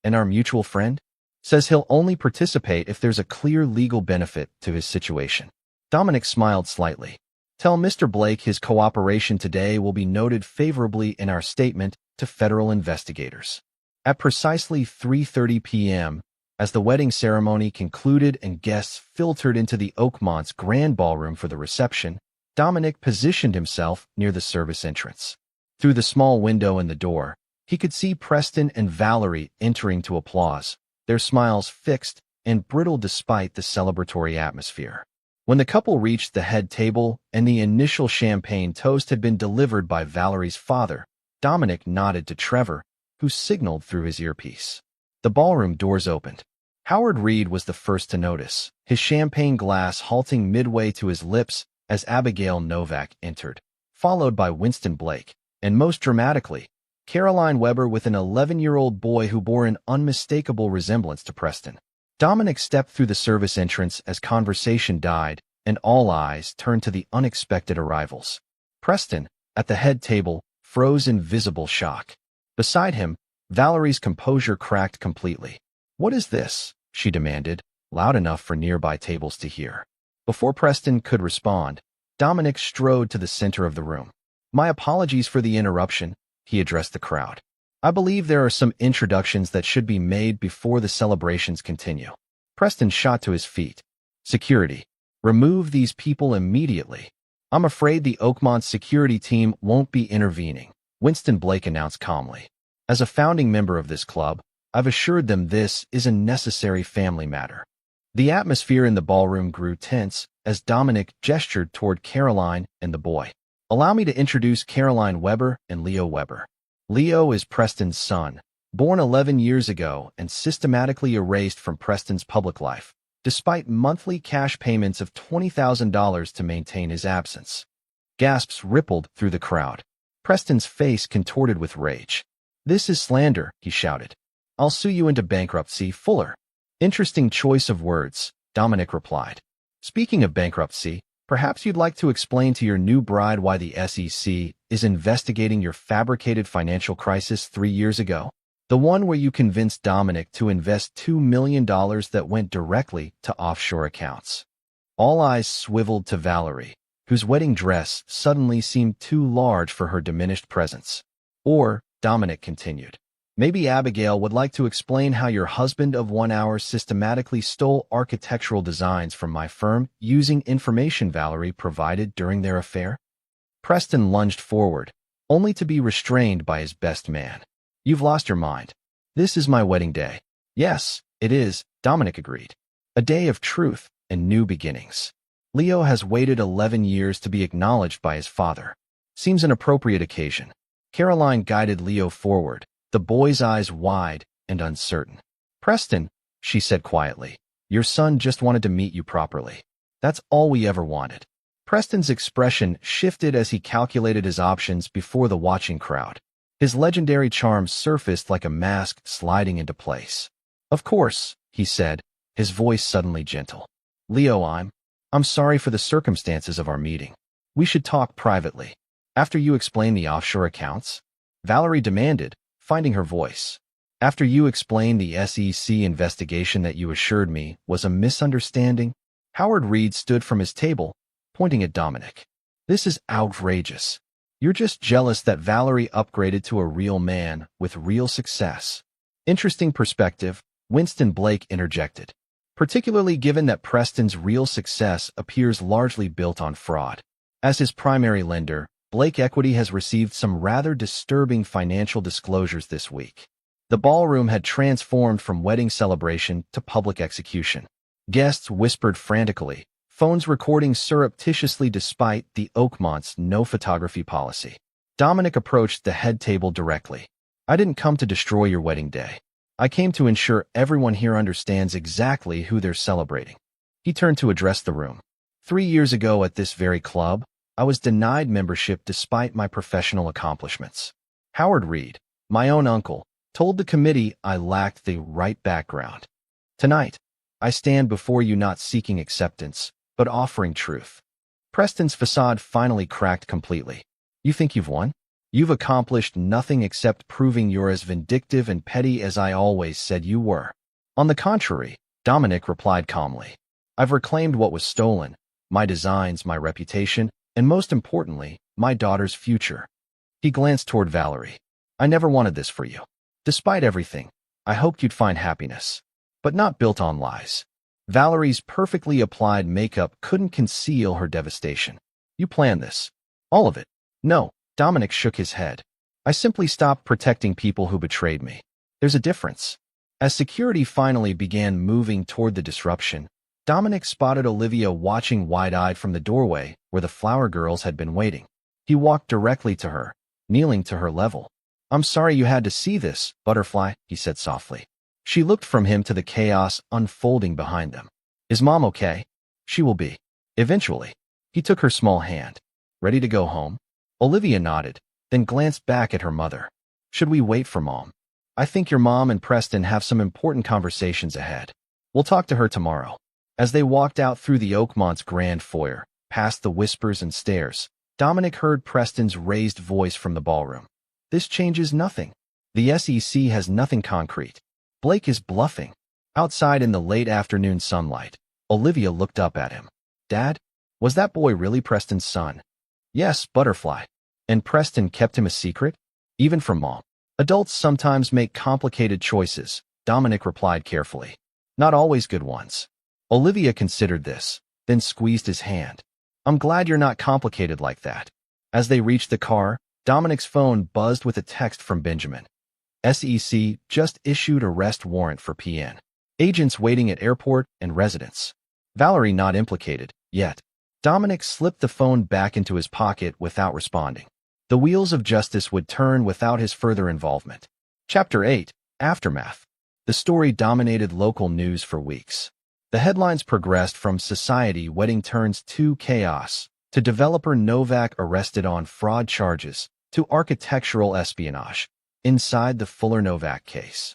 And our mutual friend? Says he'll only participate if there's a clear legal benefit to his situation. Dominic smiled slightly. Tell Mr. Blake his cooperation today will be noted favorably in our statement to federal investigators. At precisely 3:30 p.m., as the wedding ceremony concluded and guests filtered into the Oakmont's grand ballroom for the reception, Dominic positioned himself near the service entrance. Through the small window in the door, he could see Preston and Valerie entering to applause, their smiles fixed and brittle despite the celebratory atmosphere. When the couple reached the head table and the initial champagne toast had been delivered by Valerie's father, Dominic nodded to Trevor, who signaled through his earpiece. The ballroom doors opened. Howard Reed was the first to notice, his champagne glass halting midway to his lips as Abigail Novak entered, followed by Winston Blake, and most dramatically, Caroline Weber with an 11-year-old boy who bore an unmistakable resemblance to Preston. Dominic stepped through the service entrance as conversation died, and all eyes turned to the unexpected arrivals. Preston, at the head table, froze in visible shock. Beside him, Valerie's composure cracked completely. What is this? She demanded, loud enough for nearby tables to hear. Before Preston could respond, Dominic strode to the center of the room. My apologies for the interruption, he addressed the crowd. I believe there are some introductions that should be made before the celebrations continue. Preston shot to his feet. Security. Remove these people immediately. I'm afraid the Oakmont security team won't be intervening, Winston Blake announced calmly. As a founding member of this club, I've assured them this is a necessary family matter. The atmosphere in the ballroom grew tense as Dominic gestured toward Caroline and the boy. Allow me to introduce Caroline Weber and Leo Weber. Leo is Preston's son, born 11 years ago and systematically erased from Preston's public life, despite monthly cash payments of $20,000 to maintain his absence. Gasps rippled through the crowd. Preston's face contorted with rage. This is slander, he shouted. I'll sue you into bankruptcy, Fuller. Interesting choice of words, Dominic replied. Speaking of bankruptcy, perhaps you'd like to explain to your new bride why the SEC is investigating your fabricated financial crisis 3 years ago. The one where you convinced Dominic to invest $2 million that went directly to offshore accounts. All eyes swiveled to Valerie, whose wedding dress suddenly seemed too large for her diminished presence. Or, Dominic continued, maybe Abigail would like to explain how your husband of 1 hour systematically stole architectural designs from my firm using information Valerie provided during their affair? Preston lunged forward, only to be restrained by his best man. You've lost your mind. This is my wedding day. Yes, it is, Dominic agreed. A day of truth and new beginnings. Leo has waited 11 years to be acknowledged by his father. Seems an appropriate occasion. Caroline guided Leo forward, the boy's eyes wide and uncertain. Preston, she said quietly, your son just wanted to meet you properly. That's all we ever wanted. Preston's expression shifted as he calculated his options before the watching crowd. His legendary charm surfaced like a mask sliding into place. Of course, he said, his voice suddenly gentle. Leo, I'm sorry for the circumstances of our meeting. We should talk privately. After you explain the offshore accounts? Valerie demanded, finding her voice. After you explain the SEC investigation that you assured me was a misunderstanding? Howard Reed stood from his table, pointing at Dominic. This is outrageous. You're just jealous that Valerie upgraded to a real man with real success. Interesting perspective, Winston Blake interjected, particularly given that Preston's real success appears largely built on fraud. As his primary lender, Blake Equity has received some rather disturbing financial disclosures this week. The ballroom had transformed from wedding celebration to public execution. Guests whispered frantically, phones recording surreptitiously despite the Oakmont's no photography policy. Dominic approached the head table directly. I didn't come to destroy your wedding day. I came to ensure everyone here understands exactly who they're celebrating. He turned to address the room. 3 years ago at this very club, I was denied membership despite my professional accomplishments. Howard Reed, my own uncle, told the committee I lacked the right background. Tonight, I stand before you not seeking acceptance, but offering truth. Preston's facade finally cracked completely. You think you've won? You've accomplished nothing except proving you're as vindictive and petty as I always said you were. On the contrary, Dominic replied calmly. I've reclaimed what was stolen, my designs, my reputation, and most importantly, my daughter's future. He glanced toward Valerie. I never wanted this for you. Despite everything, I hoped you'd find happiness, but not built on lies. Valerie's perfectly applied makeup couldn't conceal her devastation. You planned this. All of it. No, Dominic shook his head. I simply stopped protecting people who betrayed me. There's a difference. As security finally began moving toward the disruption, Dominic spotted Olivia watching wide-eyed from the doorway where the flower girls had been waiting. He walked directly to her, kneeling to her level. I'm sorry you had to see this, Butterfly, he said softly. She looked from him to the chaos unfolding behind them. Is Mom okay? She will be. Eventually. He took her small hand. Ready to go home? Olivia nodded, then glanced back at her mother. Should we wait for Mom? I think your mom and Preston have some important conversations ahead. We'll talk to her tomorrow. As they walked out through the Oakmont's grand foyer, past the whispers and stares, Dominic heard Preston's raised voice from the ballroom. This changes nothing. The SEC has nothing concrete. Blake is bluffing. Outside in the late afternoon sunlight, Olivia looked up at him. Dad, was that boy really Preston's son? Yes, Butterfly. And Preston kept him a secret? Even from Mom. Adults sometimes make complicated choices, Dominic replied carefully. Not always good ones. Olivia considered this, then squeezed his hand. I'm glad you're not complicated like that. As they reached the car, Dominic's phone buzzed with a text from Benjamin. SEC just issued arrest warrant for PN. Agents waiting at airport and residence. Valerie not implicated, yet. Dominic slipped the phone back into his pocket without responding. The wheels of justice would turn without his further involvement. Chapter 8, Aftermath. The story dominated local news for weeks. The headlines progressed from society wedding turns to chaos, to developer Novak arrested on fraud charges, to architectural espionage, inside the Fuller Novak case.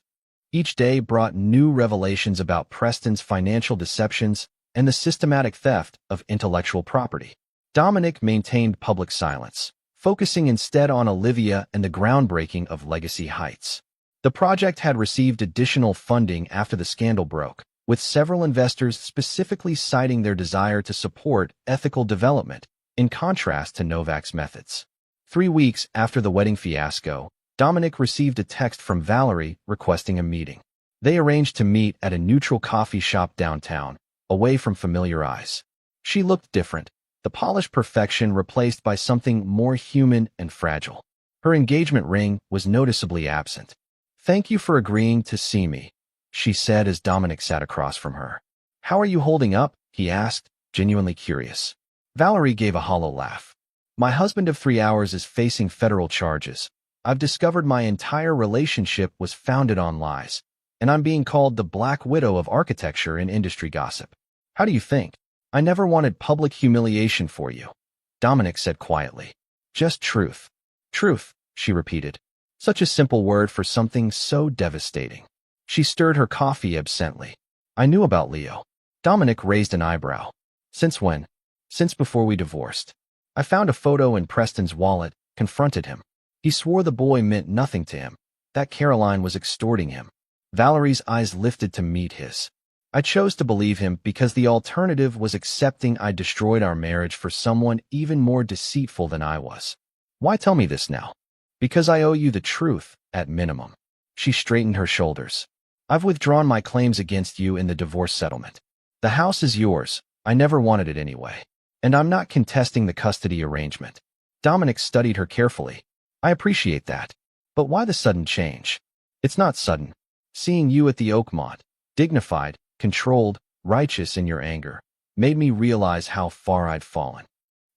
Each day brought new revelations about Preston's financial deceptions and the systematic theft of intellectual property. Dominic maintained public silence, focusing instead on Olivia and the groundbreaking of Legacy Heights. The project had received additional funding after the scandal broke, with several investors specifically citing their desire to support ethical development, in contrast to Novak's methods. 3 weeks after the wedding fiasco, Dominic received a text from Valerie requesting a meeting. They arranged to meet at a neutral coffee shop downtown, away from familiar eyes. She looked different, the polished perfection replaced by something more human and fragile. Her engagement ring was noticeably absent. "Thank you for agreeing to see me," she said as Dominic sat across from her. "How are you holding up?" he asked, genuinely curious. Valerie gave a hollow laugh. "My husband of 3 hours is facing federal charges. I've discovered my entire relationship was founded on lies, and I'm being called the Black Widow of architecture in industry gossip. How do you think? I never wanted public humiliation for you," Dominic said quietly. "Just truth." "Truth," she repeated. Such a simple word for something so devastating. She stirred her coffee absently. "I knew about Leo." Dominic raised an eyebrow. "Since when?" "Since before we divorced. I found a photo in Preston's wallet, confronted him. He swore the boy meant nothing to him, that Caroline was extorting him." Valerie's eyes lifted to meet his. "I chose to believe him because the alternative was accepting I destroyed our marriage for someone even more deceitful than I was." "Why tell me this now?" "Because I owe you the truth, at minimum." She straightened her shoulders. "I've withdrawn my claims against you in the divorce settlement. The house is yours. I never wanted it anyway. And I'm not contesting the custody arrangement." Dominic studied her carefully. "I appreciate that. But why the sudden change?" "It's not sudden. Seeing you at the Oakmont, dignified, controlled, righteous in your anger, made me realize how far I'd fallen."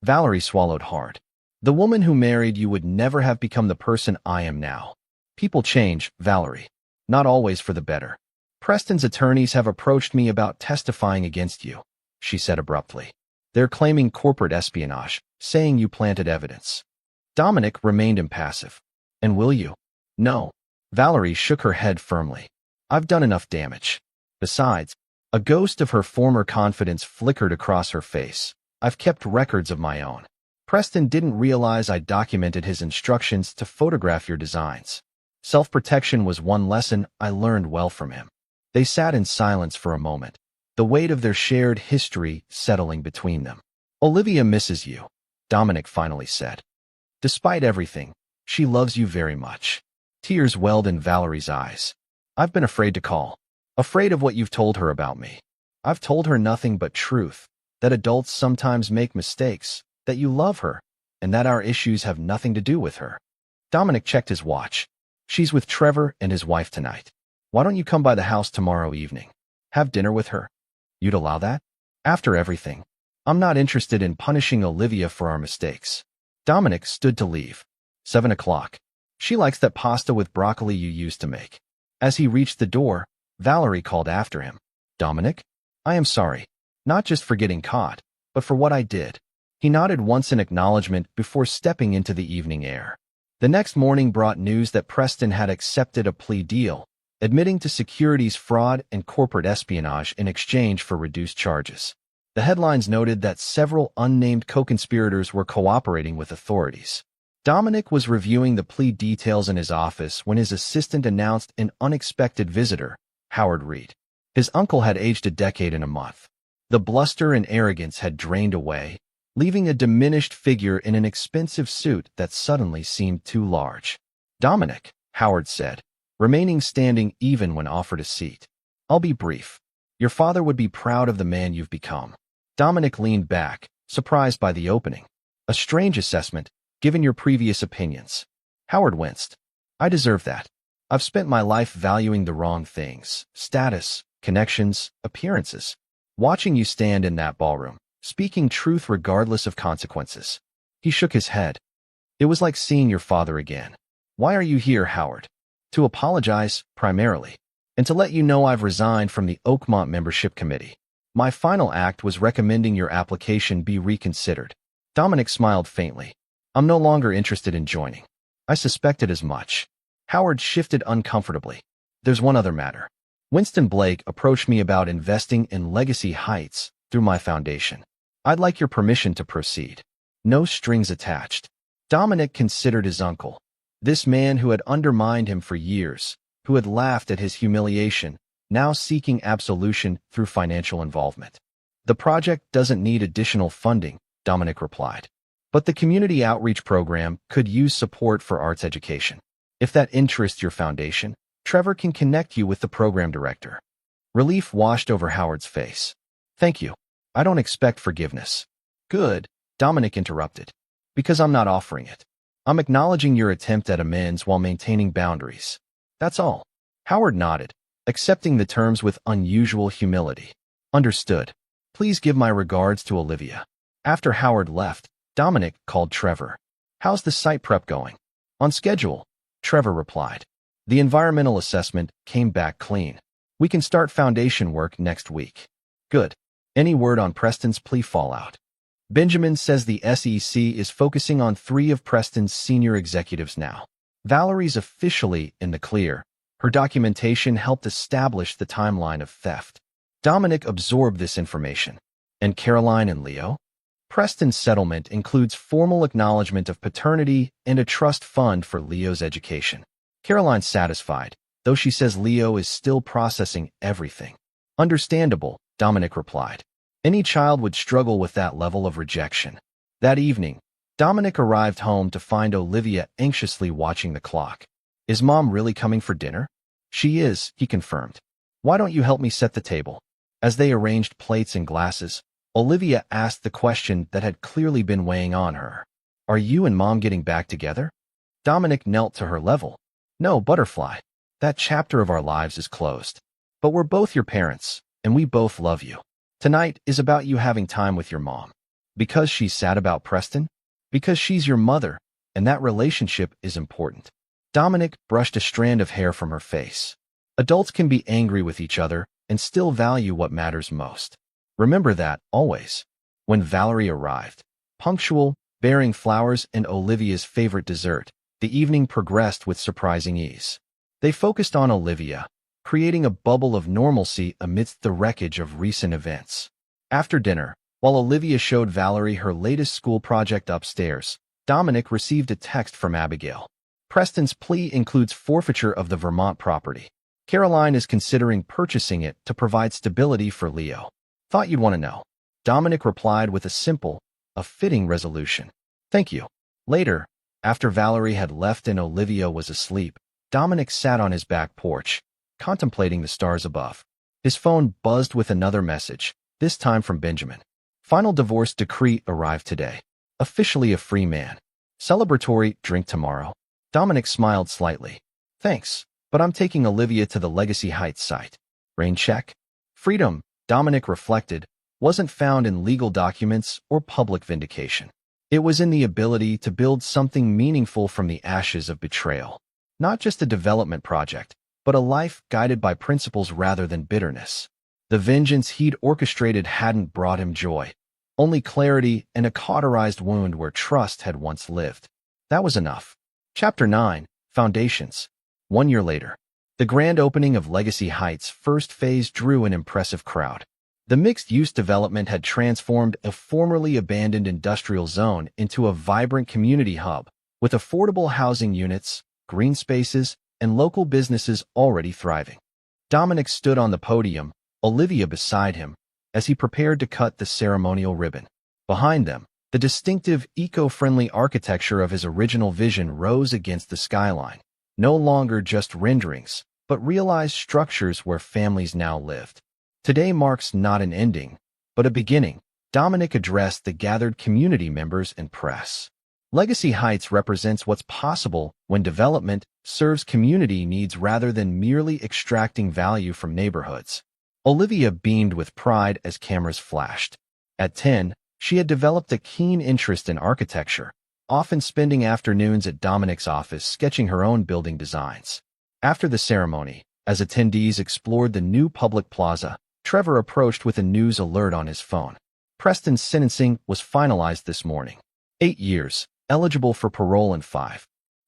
Valerie swallowed hard. "The woman who married you would never have become the person I am now." "People change, Valerie. Not always for the better. Preston's attorneys have approached me about testifying against you," she said abruptly. "They're claiming corporate espionage, saying you planted evidence." Dominic remained impassive. "And will you?" "No." Valerie shook her head firmly. "I've done enough damage. Besides," a ghost of her former confidence flickered across her face, "I've kept records of my own. Preston didn't realize I documented his instructions to photograph your designs. Self-protection was one lesson I learned well from him." They sat in silence for a moment, the weight of their shared history settling between them. "Olivia misses you," Dominic finally said. "Despite everything, she loves you very much." Tears welled in Valerie's eyes. "I've been afraid to call. Afraid of what you've told her about me. I've told her nothing but truth, that adults sometimes make mistakes, that you love her, and that our issues have nothing to do with her." Dominic checked his watch. "She's with Trevor and his wife tonight. Why don't you come by the house tomorrow evening? Have dinner with her?" "You'd allow that?" "After everything. I'm not interested in punishing Olivia for our mistakes." Dominic stood to leave. 7 o'clock. "She likes that pasta with broccoli you used to make." As he reached the door, Valerie called after him. "Dominic? I am sorry. Not just for getting caught, but for what I did." He nodded once in acknowledgement before stepping into the evening air. The next morning brought news that Preston had accepted a plea deal, admitting to securities fraud and corporate espionage in exchange for reduced charges. The headlines noted that several unnamed co-conspirators were cooperating with authorities. Dominic was reviewing the plea details in his office when his assistant announced an unexpected visitor, Howard Reed. His uncle had aged a decade in a month. The bluster and arrogance had drained away, leaving a diminished figure in an expensive suit that suddenly seemed too large. "Dominic," Howard said, remaining standing even when offered a seat. "I'll be brief. Your father would be proud of the man you've become." Dominic leaned back, surprised by the opening. "A strange assessment, given your previous opinions." Howard winced. "I deserve that. I've spent my life valuing the wrong things: status, connections, appearances. Watching you stand in that ballroom, speaking truth regardless of consequences." He shook his head. "It was like seeing your father again." "Why are you here, Howard?" "To apologize, primarily, and to let you know I've resigned from the Oakmont membership committee. My final act was recommending your application be reconsidered." Dominic smiled faintly. "I'm no longer interested in joining." "I suspected as much." Howard shifted uncomfortably. "There's one other matter. Winston Blake approached me about investing in Legacy Heights through my foundation. I'd like your permission to proceed. No strings attached." Dominic considered his uncle. This man who had undermined him for years, who had laughed at his humiliation, now seeking absolution through financial involvement. The project doesn't need additional funding, Dominic replied. But the community outreach program could use support for arts education. If that interests your foundation, Trevor can connect you with the program director. Relief washed over Howard's face. Thank you. I don't expect forgiveness. Good, Dominic interrupted. Because I'm not offering it. I'm acknowledging your attempt at amends while maintaining boundaries. That's all. Howard nodded, accepting the terms with unusual humility. Understood. Please give my regards to Olivia. After Howard left, Dominic called Trevor. How's the site prep going? On schedule, Trevor replied. The environmental assessment came back clean. We can start foundation work next week. Good. Any word on Preston's plea fallout? Benjamin says the SEC is focusing on 3 of Preston's senior executives now. Valerie's officially in the clear. Her documentation helped establish the timeline of theft. Dominic absorbed this information. And Caroline and Leo? Preston's settlement includes formal acknowledgement of paternity and a trust fund for Leo's education. Caroline's satisfied, though she says Leo is still processing everything. Understandable, Dominic replied. Any child would struggle with that level of rejection. That evening, Dominic arrived home to find Olivia anxiously watching the clock. Is Mom really coming for dinner? She is, he confirmed. Why don't you help me set the table? As they arranged plates and glasses, Olivia asked the question that had clearly been weighing on her. Are you and Mom getting back together? Dominic knelt to her level. No, Butterfly. That chapter of our lives is closed. But we're both your parents, and we both love you. Tonight is about you having time with your mom. Because she's sad about Preston? Because she's your mother, and that relationship is important. Dominic brushed a strand of hair from her face. Adults can be angry with each other and still value what matters most. Remember that, always. When Valerie arrived, punctual, bearing flowers and Olivia's favorite dessert, the evening progressed with surprising ease. They focused on Olivia, creating a bubble of normalcy amidst the wreckage of recent events. After dinner, while Olivia showed Valerie her latest school project upstairs, Dominic received a text from Abigail. Preston's plea includes forfeiture of the Vermont property. Caroline is considering purchasing it to provide stability for Leo. Thought you'd want to know. Dominic replied with a fitting resolution. Thank you. Later, after Valerie had left and Olivia was asleep, Dominic sat on his back porch, contemplating the stars above. His phone buzzed with another message, this time from Benjamin. Final divorce decree arrived today. Officially a free man. Celebratory drink tomorrow. Dominic smiled slightly. Thanks, but I'm taking Olivia to the Legacy Heights site. Rain check? Freedom, Dominic reflected, wasn't found in legal documents or public vindication. It was in the ability to build something meaningful from the ashes of betrayal. Not just a development project, but a life guided by principles rather than bitterness. The vengeance he'd orchestrated hadn't brought him joy, only clarity and a cauterized wound where trust had once lived. That was enough. Chapter 9, Foundations. 1 year later, the grand opening of Legacy Heights' first phase drew an impressive crowd. The mixed-use development had transformed a formerly abandoned industrial zone into a vibrant community hub, with affordable housing units, green spaces, and local businesses already thriving. Dominic stood on the podium, Olivia beside him, as he prepared to cut the ceremonial ribbon. Behind them, the distinctive, eco-friendly architecture of his original vision rose against the skyline, no longer just renderings, but realized structures where families now lived. Today marks not an ending, but a beginning. Dominic addressed the gathered community members and press. Legacy Heights represents what's possible when development serves community needs rather than merely extracting value from neighborhoods. Olivia beamed with pride as cameras flashed. At 10, she had developed a keen interest in architecture, often spending afternoons at Dominic's office sketching her own building designs. After the ceremony, as attendees explored the new public plaza, Trevor approached with a news alert on his phone. Preston's sentencing was finalized this morning. 8 years, eligible for parole in 5.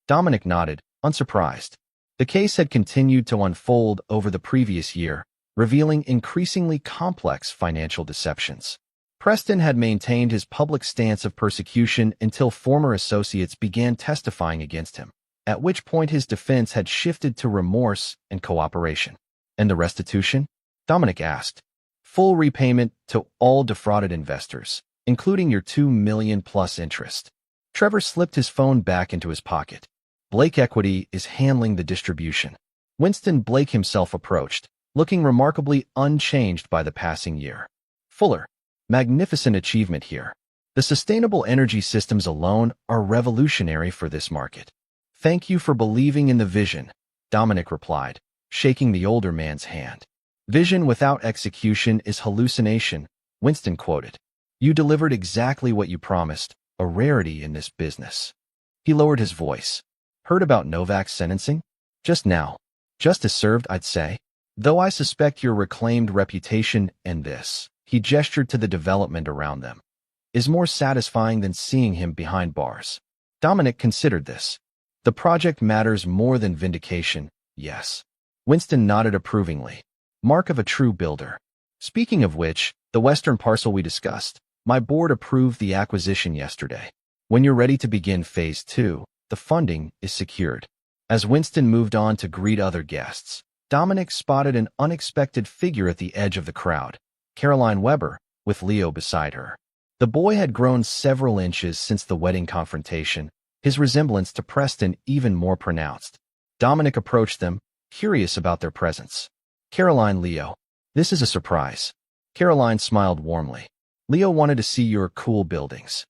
Dominic nodded, unsurprised. The case had continued to unfold over the previous year, revealing increasingly complex financial deceptions. Preston had maintained his public stance of persecution until former associates began testifying against him. at which point his defense had shifted to remorse and cooperation. And the restitution? Dominic asked. Full repayment to all defrauded investors, including your $2 million plus interest. Trevor slipped his phone back into his pocket. Blake Equity is handling the distribution. Winston Blake himself approached, looking remarkably unchanged by the passing year. Fuller, magnificent achievement here. The sustainable energy systems alone are revolutionary for this market. Thank you for believing in the vision, Dominic replied, shaking the older man's hand. Vision without execution is hallucination, Winston quoted. You delivered exactly what you promised, a rarity in this business. He lowered his voice. Heard about Novak's sentencing? Just now. Justice served, I'd say. Though I suspect your reclaimed reputation and this, he gestured to the development around them, is more satisfying than seeing him behind bars. Dominic considered this. The project matters more than vindication, yes. Winston nodded approvingly. Mark of a true builder. Speaking of which, the western parcel we discussed, my board approved the acquisition yesterday. When you're ready to begin Phase 2, the funding is secured. As Winston moved on to greet other guests, Dominic spotted an unexpected figure at the edge of the crowd, Caroline Weber, with Leo beside her. The boy had grown several inches since the wedding confrontation, his resemblance to Preston even more pronounced. Dominic approached them, curious about their presence. Caroline, Leo. This is a surprise. Caroline smiled warmly. Leo wanted to see your cool buildings.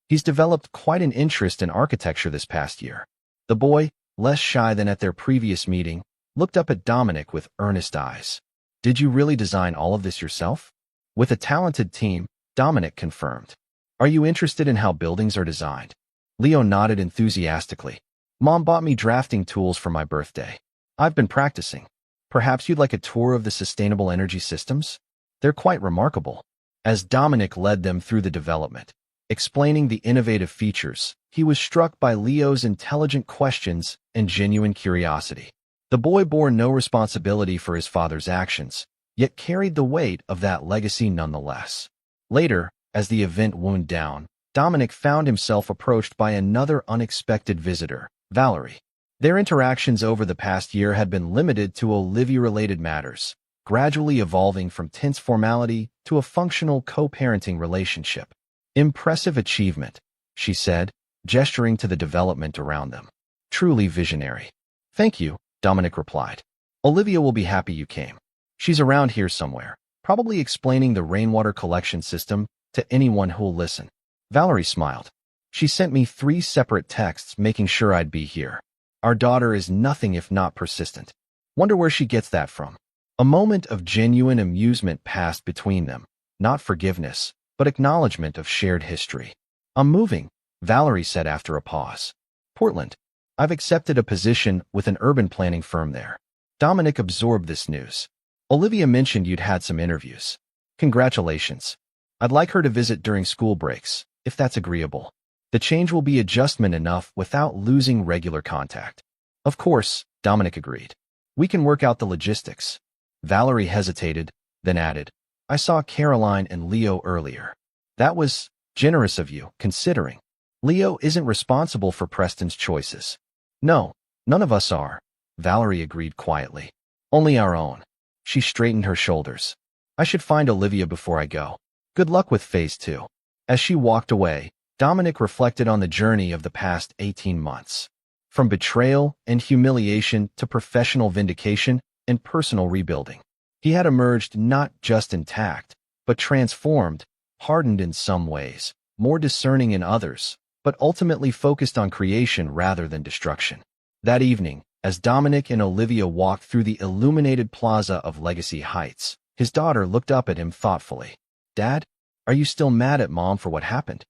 He's developed quite an interest in architecture this past year. The boy, less shy than at their previous meeting, looked up at Dominic with earnest eyes. Did you really design all of this yourself? With a talented team, Dominic confirmed. Are you interested in how buildings are designed? Leo nodded enthusiastically. Mom bought me drafting tools for my birthday. I've been practicing. Perhaps you'd like a tour of the sustainable energy systems? They're quite remarkable. As Dominic led them through the development, explaining the innovative features, he was struck by Leo's intelligent questions and genuine curiosity. The boy bore no responsibility for his father's actions, yet carried the weight of that legacy nonetheless. Later, as the event wound down, Dominic found himself approached by another unexpected visitor, Valerie. Their interactions over the past year had been limited to Olivia-related matters, gradually evolving from tense formality to a functional co-parenting relationship. Impressive achievement, she said, gesturing to the development around them. Truly visionary. Thank you, Dominic replied. Olivia will be happy you came. She's around here somewhere, probably explaining the rainwater collection system to anyone who'll listen. Valerie smiled. She sent me 3 separate texts making sure I'd be here. Our daughter is nothing if not persistent. Wonder where she gets that from. A moment of genuine amusement passed between them, not forgiveness, but acknowledgement of shared history. I'm moving, Valerie said after a pause. Portland. I've accepted a position with an urban planning firm there. Dominic absorbed this news. Olivia mentioned you'd had some interviews. Congratulations. I'd like her to visit during school breaks, if that's agreeable. The change will be adjustment enough without losing regular contact. Of course, Dominic agreed. We can work out the logistics. Valerie hesitated, then added, I saw Caroline and Leo earlier. That was generous of you, considering. Leo isn't responsible for Preston's choices. No, none of us are, Valerie agreed quietly. Only our own. She straightened her shoulders. I should find Olivia before I go. Good luck with Phase 2. As she walked away, Dominic reflected on the journey of the past 18 months. From betrayal and humiliation to professional vindication and personal rebuilding. He had emerged not just intact, but transformed, hardened in some ways, more discerning in others, but ultimately focused on creation rather than destruction. That evening, as Dominic and Olivia walked through the illuminated plaza of Legacy Heights, his daughter looked up at him thoughtfully. Dad, are you still mad at Mom for what happened?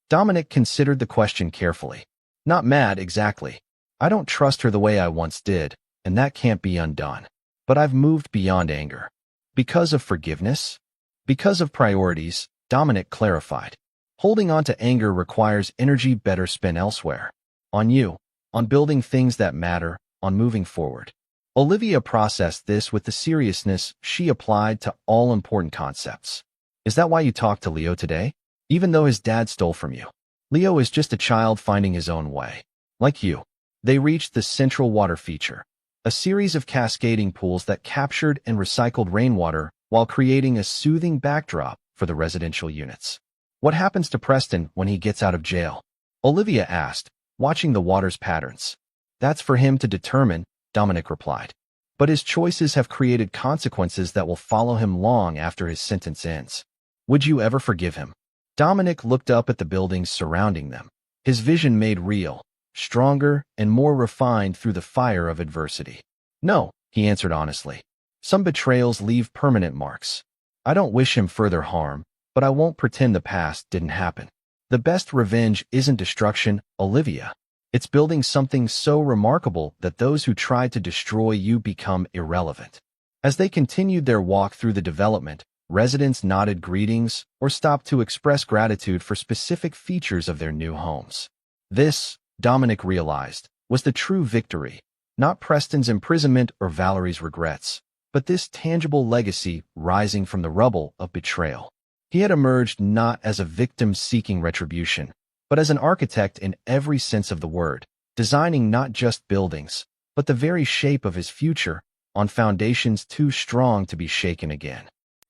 Dominic considered the question carefully. Not mad, exactly. I don't trust her the way I once did, and that can't be undone. But I've moved beyond anger. Because of forgiveness? Because of priorities, Dominic clarified. Holding on to anger requires energy better spent elsewhere. On you, on building things that matter, on moving forward. Olivia processed this with the seriousness she applied to all important concepts. Is that why you talked to Leo today? Even though his dad stole from you. Leo is just a child finding his own way. Like you. They reached the central water feature, a series of cascading pools that captured and recycled rainwater while creating a soothing backdrop for the residential units. What happens to Preston when he gets out of jail? Olivia asked, watching the water's patterns. That's for him to determine, Dominic replied. But his choices have created consequences that will follow him long after his sentence ends. Would you ever forgive him? Dominic looked up at the buildings surrounding them, his vision made real, stronger, and more refined through the fire of adversity. No, he answered honestly. Some betrayals leave permanent marks. I don't wish him further harm, but I won't pretend the past didn't happen. The best revenge isn't destruction, Olivia. It's building something so remarkable that those who try to destroy you become irrelevant. As they continued their walk through the development, residents nodded greetings or stopped to express gratitude for specific features of their new homes. This, Dominic realized, was the true victory, not Preston's imprisonment or Valerie's regrets, but this tangible legacy rising from the rubble of betrayal. He had emerged not as a victim seeking retribution, but as an architect in every sense of the word, designing not just buildings, but the very shape of his future on foundations too strong to be shaken again.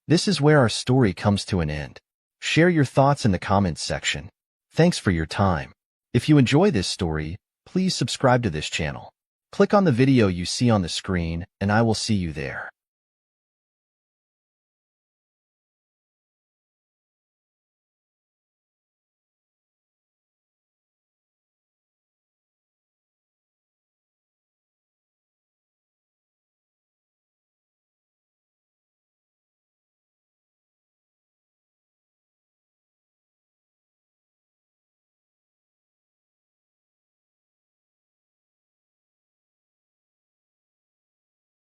This is where our story comes to an end. Share your thoughts in the comments section. Thanks for your time. If you enjoy this story, please subscribe to this channel. Click on the video you see on the screen, and I will see you there.